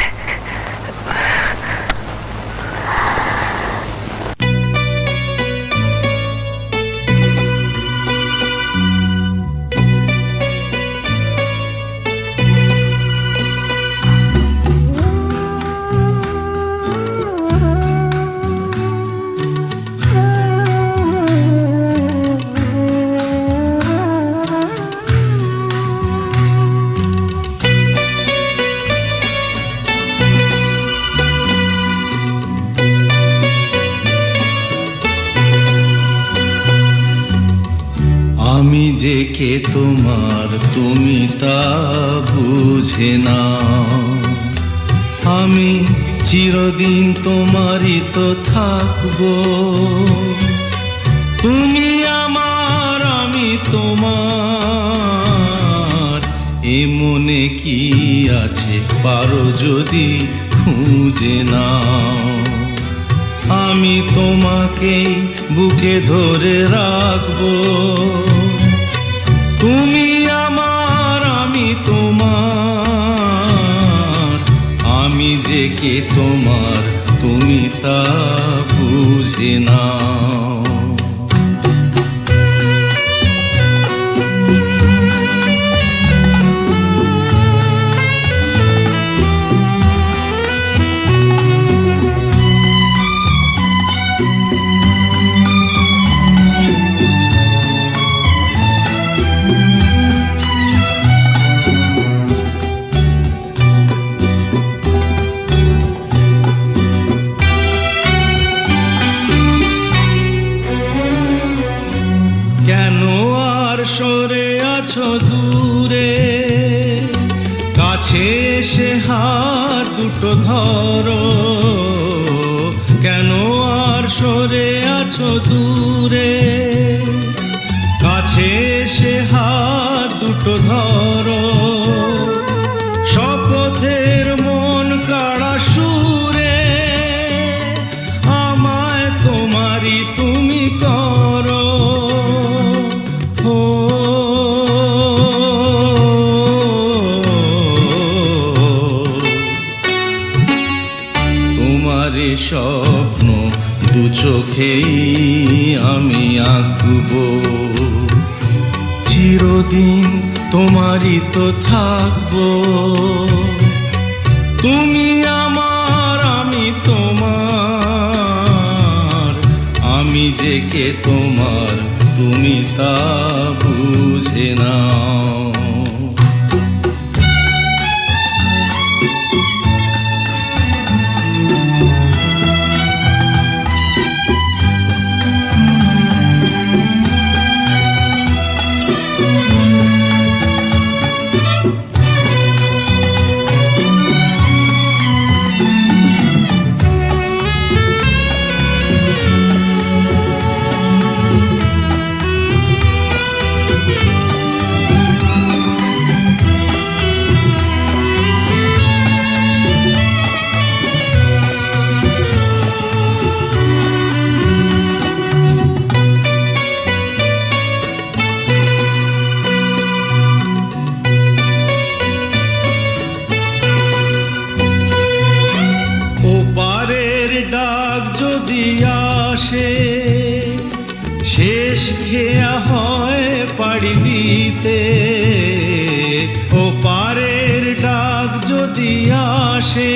আমি যে কে তোমার তুমি তা বুঝে না, আমি চিরদিন তোমারই তো থাকবো। তুমি আমার, আমি তোমার, এ মনে কি আছে পারো যদি খুঁজে নাও। আমি তোমাকেই বুকে ধরে রাখবো। তুমি আমার, আমি তোমার, আমি যে কে তোমার তুমি তা বুঝে নাও। সরে আছো দূরে, কাছে এসে হাত দুটো ধরো। কেন আর সরে আছো দূরে, কাছে এসে হাত দুটো ধরো। শপথের মন কাড়া সুরে আমায় তোমারই তুমি করো। তোমারে স্বপ্ন দু চোখেই আমি আঁকবো। চিরদিন তোমারই তো থাকবো। তুমি আমার, আমি তোমার, আমি যে কে তোমার তুমি তা বুঝে নাও। শেষ খেয়া হয় পাড়ি দিতে। ও পারের ডাক যদি আসে,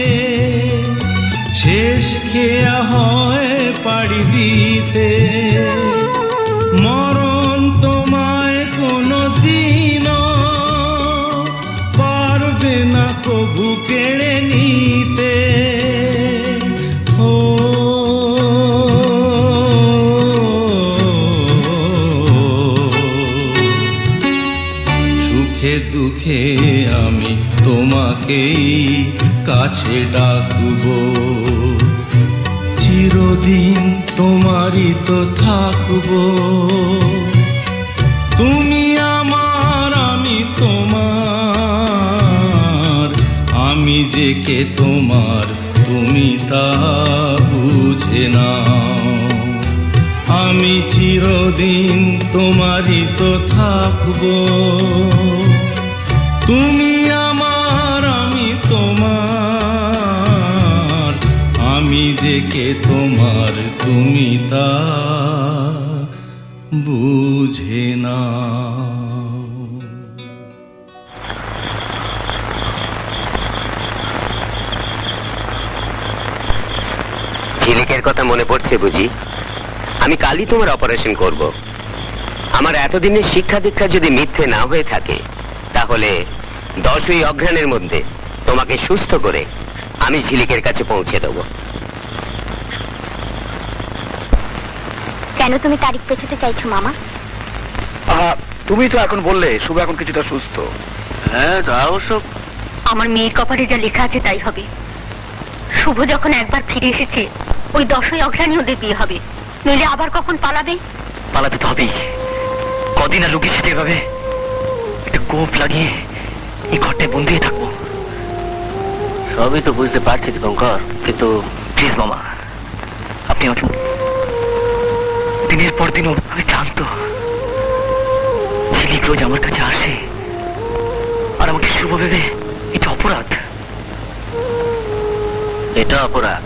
শেষ খেয়া হয় পাড়ি দিতে। মরণ তোমায় কোনো দিনও পারবে না কবু কেড়ে নিতে। দুঃখে আমি তোমাকেই কাছে ডাকবো। চিরদিন তোমারই তো থাকবো। তুমি আমার, আমি তোমার, আমি যে কে তোমার তুমি তা বুঝে নাও। আমি চিরদিন তোমারই তো থাকবো। তুমি আমার, আমি তোমার, আমি যে কে তোমার তুমি তা বুঝে নাও।
ঝিলিকের কথা মনে পড়ছে বুঝি? আমি কালই তোমার অপারেশন করব। আমার এতদিনের শিক্ষা দীক্ষা যদি মিথ্যে না হয়ে থাকে, তাহলে 10ই অঘ্রাণের মধ্যে তোমাকে সুস্থ করে আমি ঝিলিকের কাছে পৌঁছে দেব।
কেন তুমি তারিখ পেছাতে চাইছো মামা?
তুমি তো এখন বললে শুভ এখন কিছুটা সুস্থ।
হ্যাঁ তা অবশ্য।
আমার মেয়ের কপালে যা লেখা আছে তাই হবে। শুভ যখন একবার ফিরে এসেছে, ওই 10ই অঘ্রাণী ওদের বিয়ে হবে, নইলে আবার কখন পালাবে।
পালাতে তো হবেই। কদিন আর লুকিয়ে সেটা এভাবে একটা গোপ লাগিয়ে এই ঘরটায় বন্দি হয়ে থাকবো? সবই তো বুঝতে পারছি দীপঙ্কর, কিন্তু প্লিজ মামা, আপনি আমাকে দিনের পর দিন আমি জানতো ঝিলিক রোজ আমার কাছে আসে আর আমাকে শুভ ভেবে, এটা অপরাধ। এটা অপরাধ,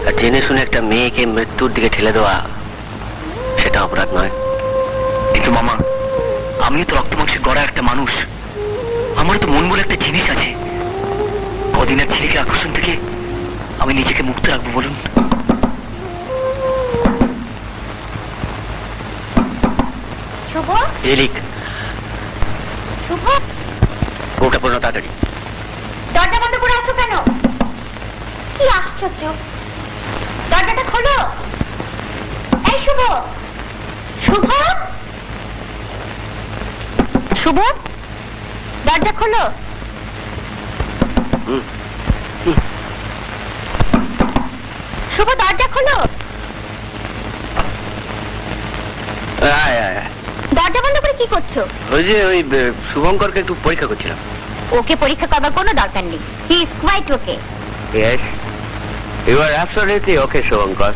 আর জেনে শুনে একটা মেয়েকে মৃত্যুর দিকে ঠেলে দেওয়া সেটা অপরাধ নয়। কিন্তু মামা, আমিও তো রক্ত মাংসের গড়া একটা মানুষ, আমার তো মন বলে একটা জিনিস আছে। কদিনের ঝিলিকের আকর্ষণ থেকে আমি নিজেকে মুক্ত রাখবো বলুন?
শুভ,
ঝিলিক,
শুভ,
বউটা পড়ো তাড়াতাড়ি।
দরজা বন্ধ করে আছো কেন? কি আশ্চর্য, দরজাটা খোলো। এই শুভ, শুভ, শুভ, দরজা খোলো। শুভ, দরজা খোলো। দরজা বন্ধ করে কি করছো?
ওই যে ওই শুভঙ্করকে একটু পরীক্ষা করছিলাম।
ওকে পরীক্ষা করবার কোনো দরকার নেই, he is quite okay.
Yes, you are absolutely okay, Shubhankar.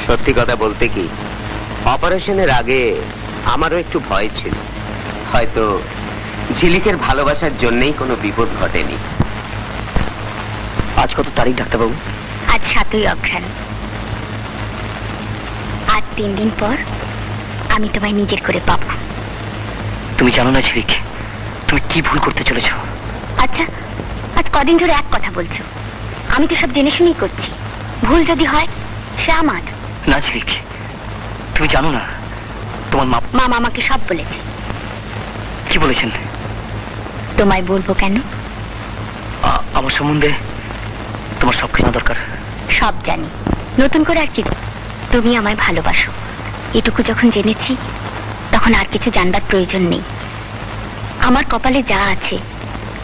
সত্যি কথা বলতে কি, অপারেশনের আগে আমারও একটু ভয় ছিল, হয়তো ঝিলিকের ভালোবাসার জন্যই কোনো বিপদ ঘটেনি।
আজ কত তারিখ ডাক্তারবাবু?
আজ 7ই অঘ্রাণ। আর 3 দিন পর আমি তোমায় নিজের করে পাবো।
তুমি জানো না ঝিলিক, তুমি কি ভুল করতে চলেছ?
আচ্ছা, আজ কদিন ধরে এক কথা বলছো, আমি তো সব জেনে শুনেই করছি। ভুল যদি হয় সে আমার।
না ঝিলিক, তুমি জানো না তোমার
মামা আমাকে সব বলেছে।
কি বলেছেন?
তোমায় বলবো কেন?
আমার সম্বন্ধে তোমার সব জানা দরকার।
সব জানি, নতুন করে আর কি? তুমি আমায় ভালোবাসো, এটুকু যখন জেনেছি তখন আর কিছু জানবার প্রয়োজন নেই। আমার কপালে যা আছে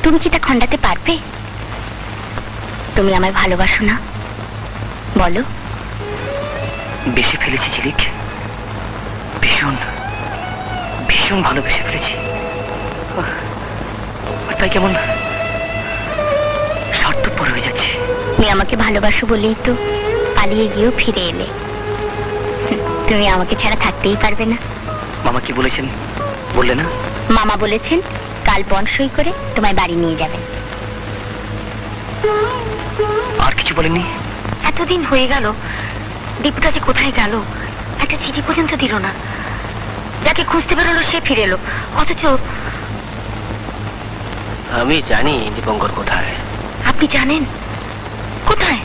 তুমি কি তা খণ্ডাতে পারবে? তুমি আমায় ভালোবাসো না? বলো।
বেশি ফেলেছি ঝিলিক, ভীষণ ভীষণ ভালোবেসে ফেলেছি। তাই কেমন স্বার্থপর হয়ে যাচ্ছে।
তুমি আমাকে ভালোবাসো বলেই তো পালিয়ে গিয়েও ফিরে এলে। তুমি আমাকে ছাড়া থাকতেই পারবে না।
মামা কি বলেছেন বললে না?
মামা বলেছেন কাল বন সই করে তোমায় বাড়ি নিয়ে যাবেন।
আর কিছু বলেননি?
এতদিন হয়ে গেল, দীপুটা যে কোথায় গেল, একটা চিঠি পর্যন্ত দিল না। যাকে খুঁজতে বেরোলো সে ফিরে এলো, অথচ
আমি জানি দীপঙ্কর কোথায়।
আপনি জানেন কোথায়?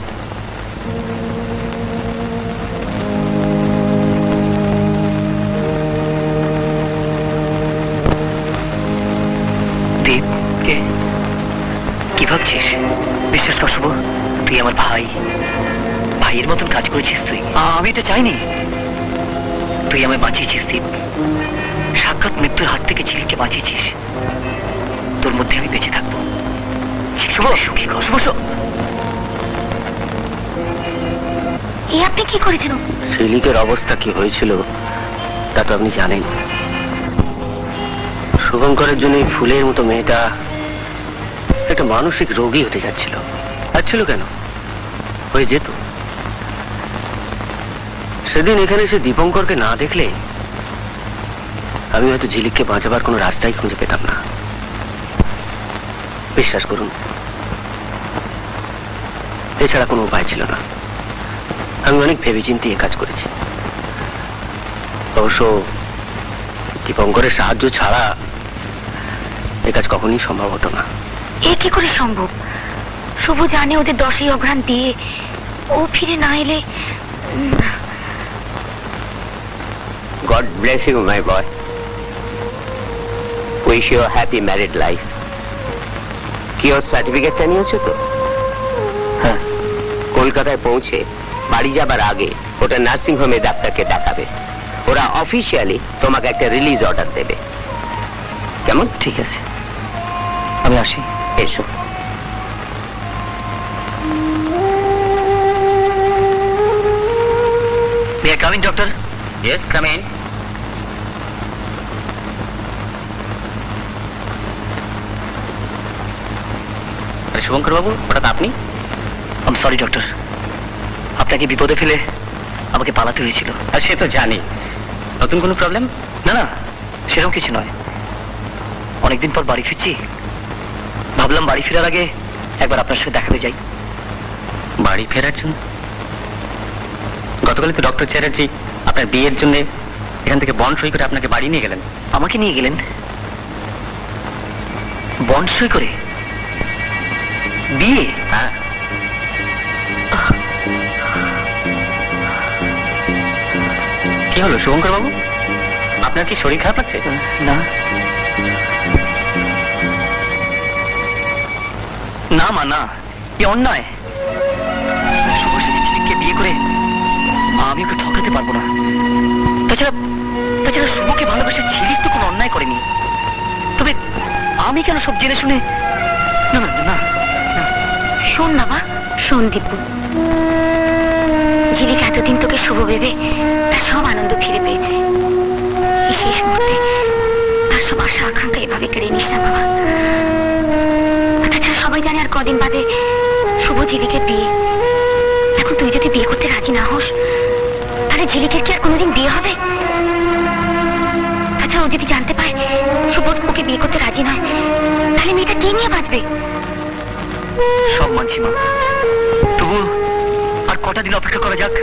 দীপ কে? কি ভাবছিস? বিশ্বাস কর শুভ, তুই আমার ভাই, ভাইয়ের মতন কাজ করেছিস তুই। আমি এটা চাইনি। তুই আমায় বাঁচিয়েছিস দীপ, সাক্ষাৎ মৃত্যুর হাত থেকে ঝিলকে বাঁচিয়েছিস। তোর মধ্যে আমি বেঁচে থাকবো। শুভ, সুখী কর শুভ।
এই আপনি কি করেছেন?
ঝিলিকের অবস্থা কি হয়েছিল তা তো আপনি জানেন। শুভঙ্করের জন্য এই ফুলের মতো মেয়েটা একটা মানসিক রোগী হতে যাচ্ছিল। যাচ্ছিল কেন, হয়ে যেত। সেদিন এখানে সে দীপঙ্করকে না দেখলে আমি হয়তো ঝিলিককে বাঁচাবার কোনো রাস্তাই খুঁজে পেতাম না। বিশ্বাস করুন, এছাড়া কোনো উপায় ছিল না। আমি অনেক ভেবেচিন্তে এ কাজ করেছি। অবশ্য দীপঙ্করের সাহায্য ছাড়া এ কাজ কখনই সম্ভব হতো না।
এ কি করে সম্ভব? শুভ জানে ওদের 10ই অঘ্রাণ দিয়ে ও ফিরে না এলে।
God bless you, my boy. Wish you a happy married life. কি ওর সার্টিফিকেটটা নিয়েছো তো?
হ্যাঁ।
কলকাতায় পৌঁছে বাড়ি যাবার আগে ওটা নার্সিং হোমে ডাক্তারকে দেখাবে। ওরা অফিসিয়ালি তোমাকে একটা রিলিজ অর্ডার দেবে। কেমন?
ঠিক আছে, আমি আসি।
এসো।
Come in, doctor.
Yes, come in. Shubhankar বাবু, হঠাৎ আপনি?
I'm sorry, doctor. আপনাকে বিপদে ফেলে আমাকে পালাতে হয়েছিল।
আর সে তো জানি। নতুন কোনো প্রবলেম?
না না, সেরকম কিছু নয়। অনেকদিন পর বাড়ি ফিরছি, ভাবলাম বাড়ি ফেরার আগে একবার আপনার সাথে দেখাতে যাই।
বাড়ি ফেরার জন্য? গতকাল তো ডক্টর চ্যাটার্জি আপনার বিয়ের জন্য এখান থেকে বন্ড সই করে আপনাকে বাড়ি নিয়ে গেলেন।
আমাকে নিয়ে গেলেন বন্ড সই করে? বিয়ে?
হ্যাঁ। কি হলো শুভঙ্কর বাবু, আপনার কি শরীর খারাপ লাগছে?
না না মা, না, এ অন্যায়। শুভর সাথে ঝিলিককে বিয়ে করে আমি ওকে ঠকাতে পারবো না। তাছাড়া শুভকে ভালোবাসে ঝিলিক তো কোনো অন্যায় করেনি। তবে আমি কেন সব জেনে শুনে? না না না,
শোন বাবা, শোন দীপু, ঝিলিক এতদিন তোকে শুভ ভেবে তার সব আনন্দ ফিরে পেয়েছে। এই শেষ মুহূর্তে তার সব আশা আকাঙ্ক্ষা এভাবে কেড়ে নিস না বাবা। তাছাড়া সবাই জানে আর কদিন বাদে শুভ ঝিলিকের বিয়ে। এখন তুই যদি বিয়ে করতে রাজি না হোস, তাহলে ঝিলিকের কি আর কোনোদিন বিয়ে হবে? তাছাড়া ও যদি জানতে পায় শুভ ওকে বিয়ে করতে রাজি নয়, তাহলে মেয়েটা কে নিয়ে বাঁচবে?
সব মানছি মা, তবু আর কটা দিন অপেক্ষা করা যাক।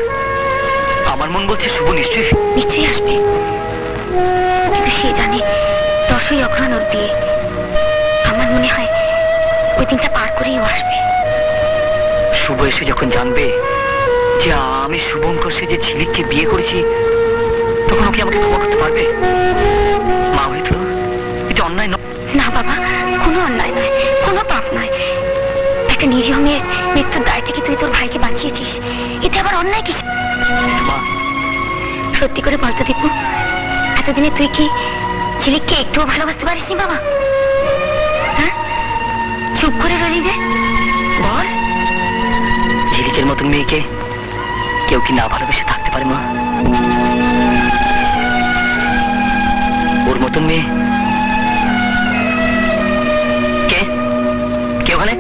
আমার মন বলছে শুভ
নিশ্চয়ই আসবে, কিন্তু সে জানে 10ই অগ্রহায়ণ ওর বিয়ে। আমার মনে হয় ওই দিনটা পার করেই ও আসবে।
শুভ এসে যখন জানবে যে আমি শুভঙ্কর সেজে ঝিলিককে বিয়ে করেছি, তখন ওকে আমাকে ক্ষমা করতে পারবে? মা, হয়তো এটা অন্যায় নয়।
না বাবা, কোনো অন্যায় নয়, কোনো পাপ নয়। একটা নিরীহ মেয়ের মৃত্যুর দায় থেকে তুই তোর ভাইকে বাঁচিয়েছিস, এতে আবার অন্যায় কিছু?
মা,
সত্যি করে বলতো দীপু, এতদিনে তুই কি ঝিলিককে একটুও ভালোবাসতে পারিসনি বাবা? হ্যাঁ, চুপ করে রইলি যে? বল।
ঝিলিকের মতন মেয়েকে কেউ কি না ভালোবেসে থাকতে পারে মা? ওর মতন মেয়ে কে? কে ওখানে?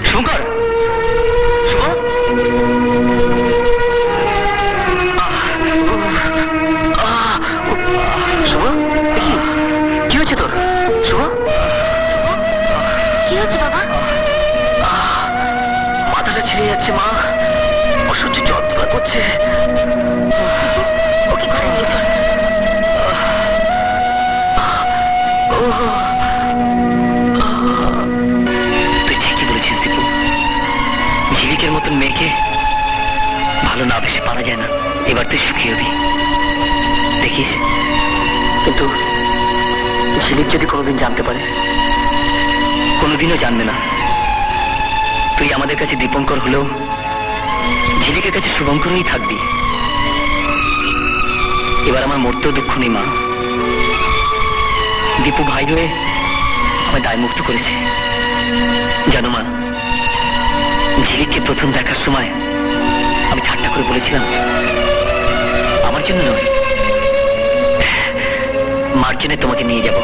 শুভঙ্কর, শুভ, শুভ, কি হচ্ছে তোর? শুভ,
কি হচ্ছে বাবা?
মাথাটা ছিঁড়ে যাচ্ছে মা, অসহ্য যন্ত্রণা করছে। ওকে ঘরে নিয়ে চল। তুই ঠিকই বলেছিস দীপু, ঝিলিকের মতন মেয়েকে ভালো না বেশি পারা যায় না। এবার তুই সুখী হবি দেখিস। কিন্তু ঝিলিক যদি কোনোদিন জানতে পারে, কোনোদিনও জানবে না। তুই আমাদের কাছে দীপঙ্কর হলেও ঝিলিকের কাছে শুভঙ্করই থাকবি। এবার আমার মরতেও দুঃখ নেই মা। দীপু ভাই হয়ে আমায় দায়মুক্ত করেছে। জানো মা, ঝিলিককে প্রথম দেখার সময় আমি ঠাট্টা করে বলেছিলাম, আমার জন্য নয়, মার জন্য তোমাকে নিয়ে যাব।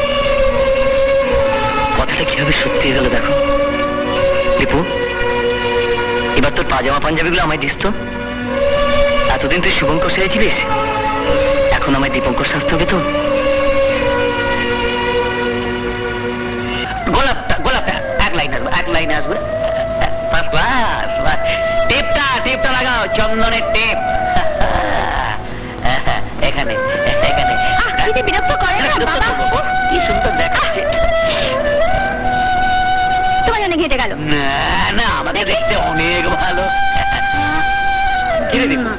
কথাটা কিভাবে সত্যি হয়ে গেল দেখো। দীপু, এবার তোর পাজামা পাঞ্জাবিগুলো আমায় দিস তো। এতদিন তুই শুভঙ্কর সেরেছিলিস, এখন আমায় দীপঙ্কর সাজতে হবে তো। গোলাপটা এক লাইন আসবে। First class. টেপটা লাগাও, চন্দনের টেপ। এখানে
বিরক্ত করে না বাবা?
কি সুন্দর দেখাচ্ছে।
তোমার অনেক হেঁটে গেল।
না না, আমাদের দেখতে অনেক ভালো। কিরে দীপু,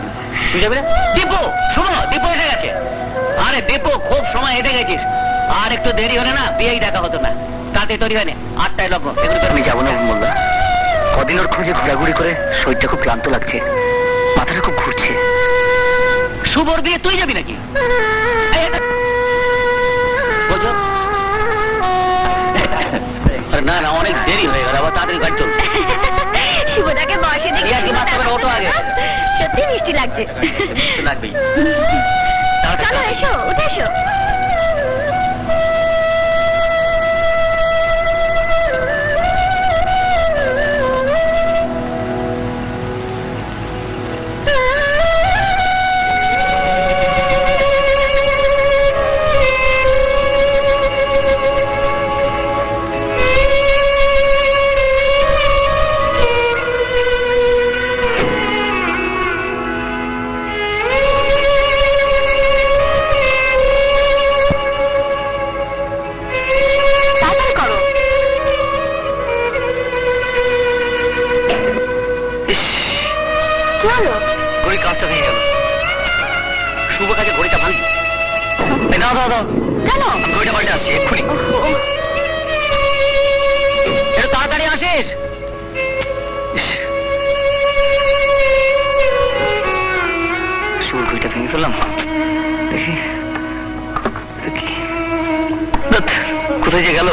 তুই যাবি না? দীপু, শোনো, দীপু এসে গেছে। আরে দীপু, খুব সময় হেঁটে গেছিস, আর একটু দেরি হলে না বিয়েই দেখা হতো না। তাতে তৈরি হয়নি, 8টায় লগ্ন। আমি যাবো না বললো। কদিন ওর খোঁজে ঘোরাঘুরি করে শরীরটা খুব ক্লান্ত লাগছে, মাথাটা খুব ঘুরছে। শুভর বিয়ে তুই যাবি নাকি? না না, অনেক দেরি হয়ে গেল, আবার তাড়াতাড়ি গাড়ি চলছে।
শুভদাকে বসে দেখি
এই আর কি বাচ্চা বেলা, ওঠো আগে।
সত্যি মিষ্টি লাগছে।
মিষ্টি লাগবেই।
চলো এসো, উঠে এসো।
ঘড়ির কাজটা ভেঙে গেল। শুভ কাজে ঘড়িটা ভাঙি। না দাও দাও,
কেন?
ঘড়িটা পাল্টে আসছে এক্ষুনি। একটু তাড়াতাড়ি আসিস। শুভ ঘড়িটা ভেঙে ফেললাম। দেখি কোথায় যে গেল?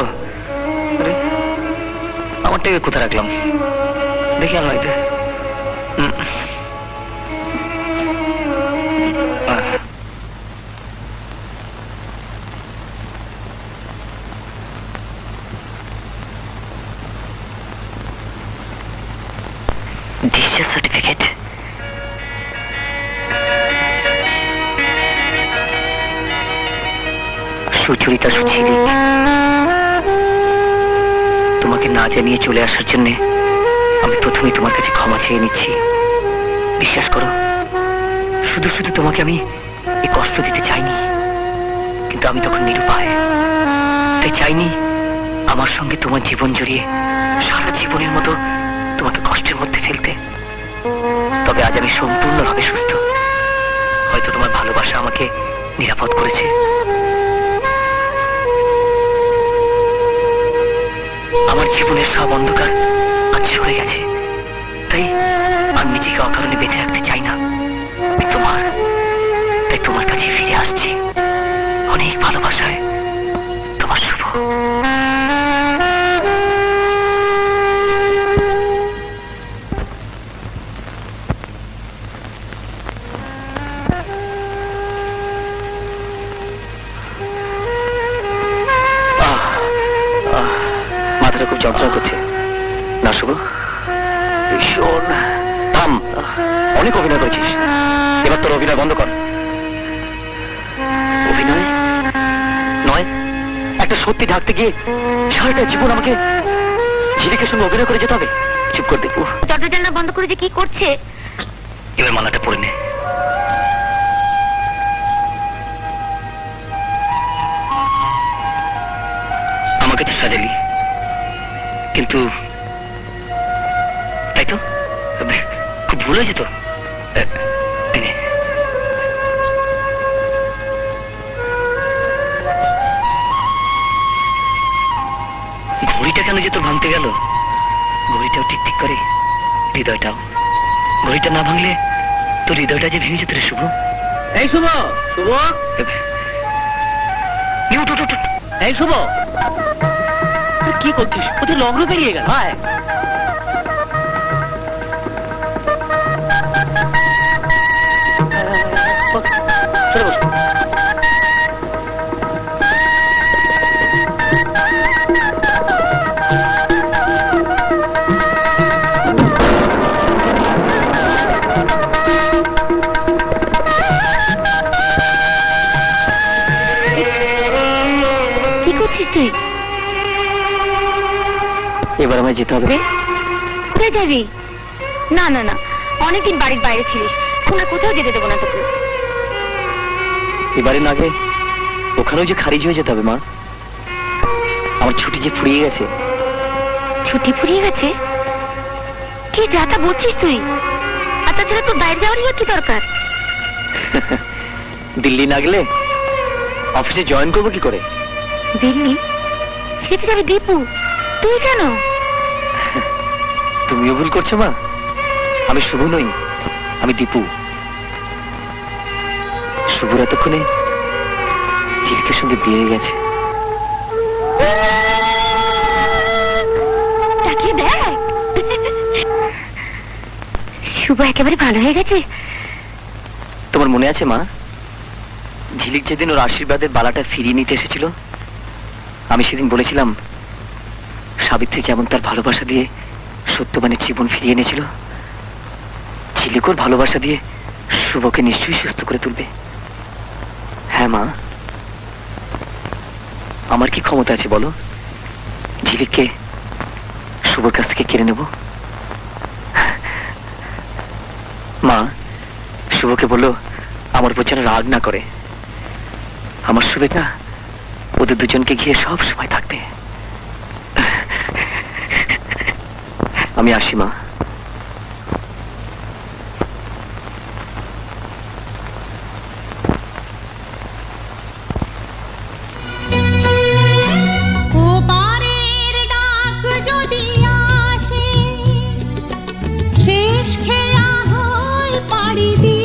আমার টেবিল কোথায় রাখলাম? দেখি আলমারিতে। Discharge certificate. সুচরিতা সুচিরি, তোমাকে না জানিয়ে চলে আসার জন্য আমি প্রথমেই তোমার কাছে ক্ষমা চেয়ে নিচ্ছি। বিশ্বাস করো, শুধু শুধু তোমাকে আমি এই কষ্ট দিতে চাইনি, কিন্তু আমি তখন নিরুপায়, তাই চাইনি আমার সঙ্গে তোমার জীবন জড়িয়ে সারা জীবনের মতো তোমাকে কষ্টের মধ্যে ফেলতে। তবে আজ আমি সম্পূর্ণভাবে সুস্থ। হয়তো তোমার ভালোবাসা আমাকে নিরাপদ করেছে। আমার জীবনের সব অন্ধকার আজ সরে গেছে, তাই আমি নিজেকে অকারণে বেঁধে রাখতে চাই না। তাই তোমার কাছে ফিরে আসছি অনেক ভালোবাসায়। তোমার শুভ। মাথাটা খুব যন্ত্রণা করছে না শুভ? ভীষণ। থাম, অনেক অভিনয় করেছিস, এবার তোর অভিনয় বন্ধ কর। অভিনয় নয়, একটা সত্যি ঢাকতে গিয়ে সারাটা জীবন আমাকে ঝিলিকের সঙ্গে অভিনয় করে যেতে হবে। চুপ করে দেখবো।
দরজা জানলা বন্ধ করে যে কি করছে?
এবার মালাটা পরে নে। আমাকে তো সাজালি, কিন্তু তাই তো খুব ভুল হয়েছে তো। ঘড়িটা কেন যে তোর ভাঙতে গেল? ঘড়িটাও ঠিক ঠিক করে, হৃদয়টাও। ঘড়িটা না ভাঙলে তোর হৃদয়টা যে ভেঙে যেত রে শুভ। এই শুভ, শুভ, এই শুভ, তুই কি করছিস? ওদের লগ্ন পেরিয়ে গেল। হ্যাঁ, এবার আমায় যেতে হবে।
কোথায় যাবি? না না না, অনেকদিন বাড়ির বাইরে ছিলিস, এখন আর কোথাও যেতে দেবো না তোকে।
এবারে না গেলে ওখানেও যে খারিজ হয়ে যেতে হবে মা। আমার ছুটি যে ফুরিয়ে গেছে।
ছুটি ফুরিয়ে গেছে? কি যা তা বলছিস তুই? আর তাছাড়া তোর বাইরে যাওয়ারই কি দরকার?
দিল্লি না গেলে অফিসে জয়েন করবো কি করে?
দিল্লি? সেটা যাবে দীপু, তুই কেন?
তুমিও ভুল করছো মা। আমি শুভ নই, আমি দীপু। শুভর এতক্ষণে ঝিলিকের সঙ্গে বিয়ে গেছে।
তাকিয়ে দেখ। শুভ একেবারে ভালো হয়ে গেছে।
তোমার মনে আছে মা, ঝিলিক যেদিন ওর আশীর্বাদের বালাটা ফিরিয়ে নিতে এসেছিল, আমি সেদিন বলেছিলাম সাবিত্রী যেমন তার ভালোবাসা দিয়ে সত্যবানের জীবন ফিরিয়ে এনেছিল, ঝিলিক ওর ভালোবাসা দিয়ে শুভকে নিশ্চয়ই সুস্থ করে তুলবে। হ্যাঁ মা, আমার কি ক্ষমতা আছে বলো ঝিলিককে শুভর কাছ থেকে কেড়ে নেব? মা, শুভকে বললো আমার উপর যেন রাগ না করে। আমার শুভেচ্ছা ওদের দুজনকে ঘিরে সব সময় থাকবে। আমি আসি মা।
ওপারের ডাক যদি আসে, শেষ খেয়া হয় পাড়ি দিয়ে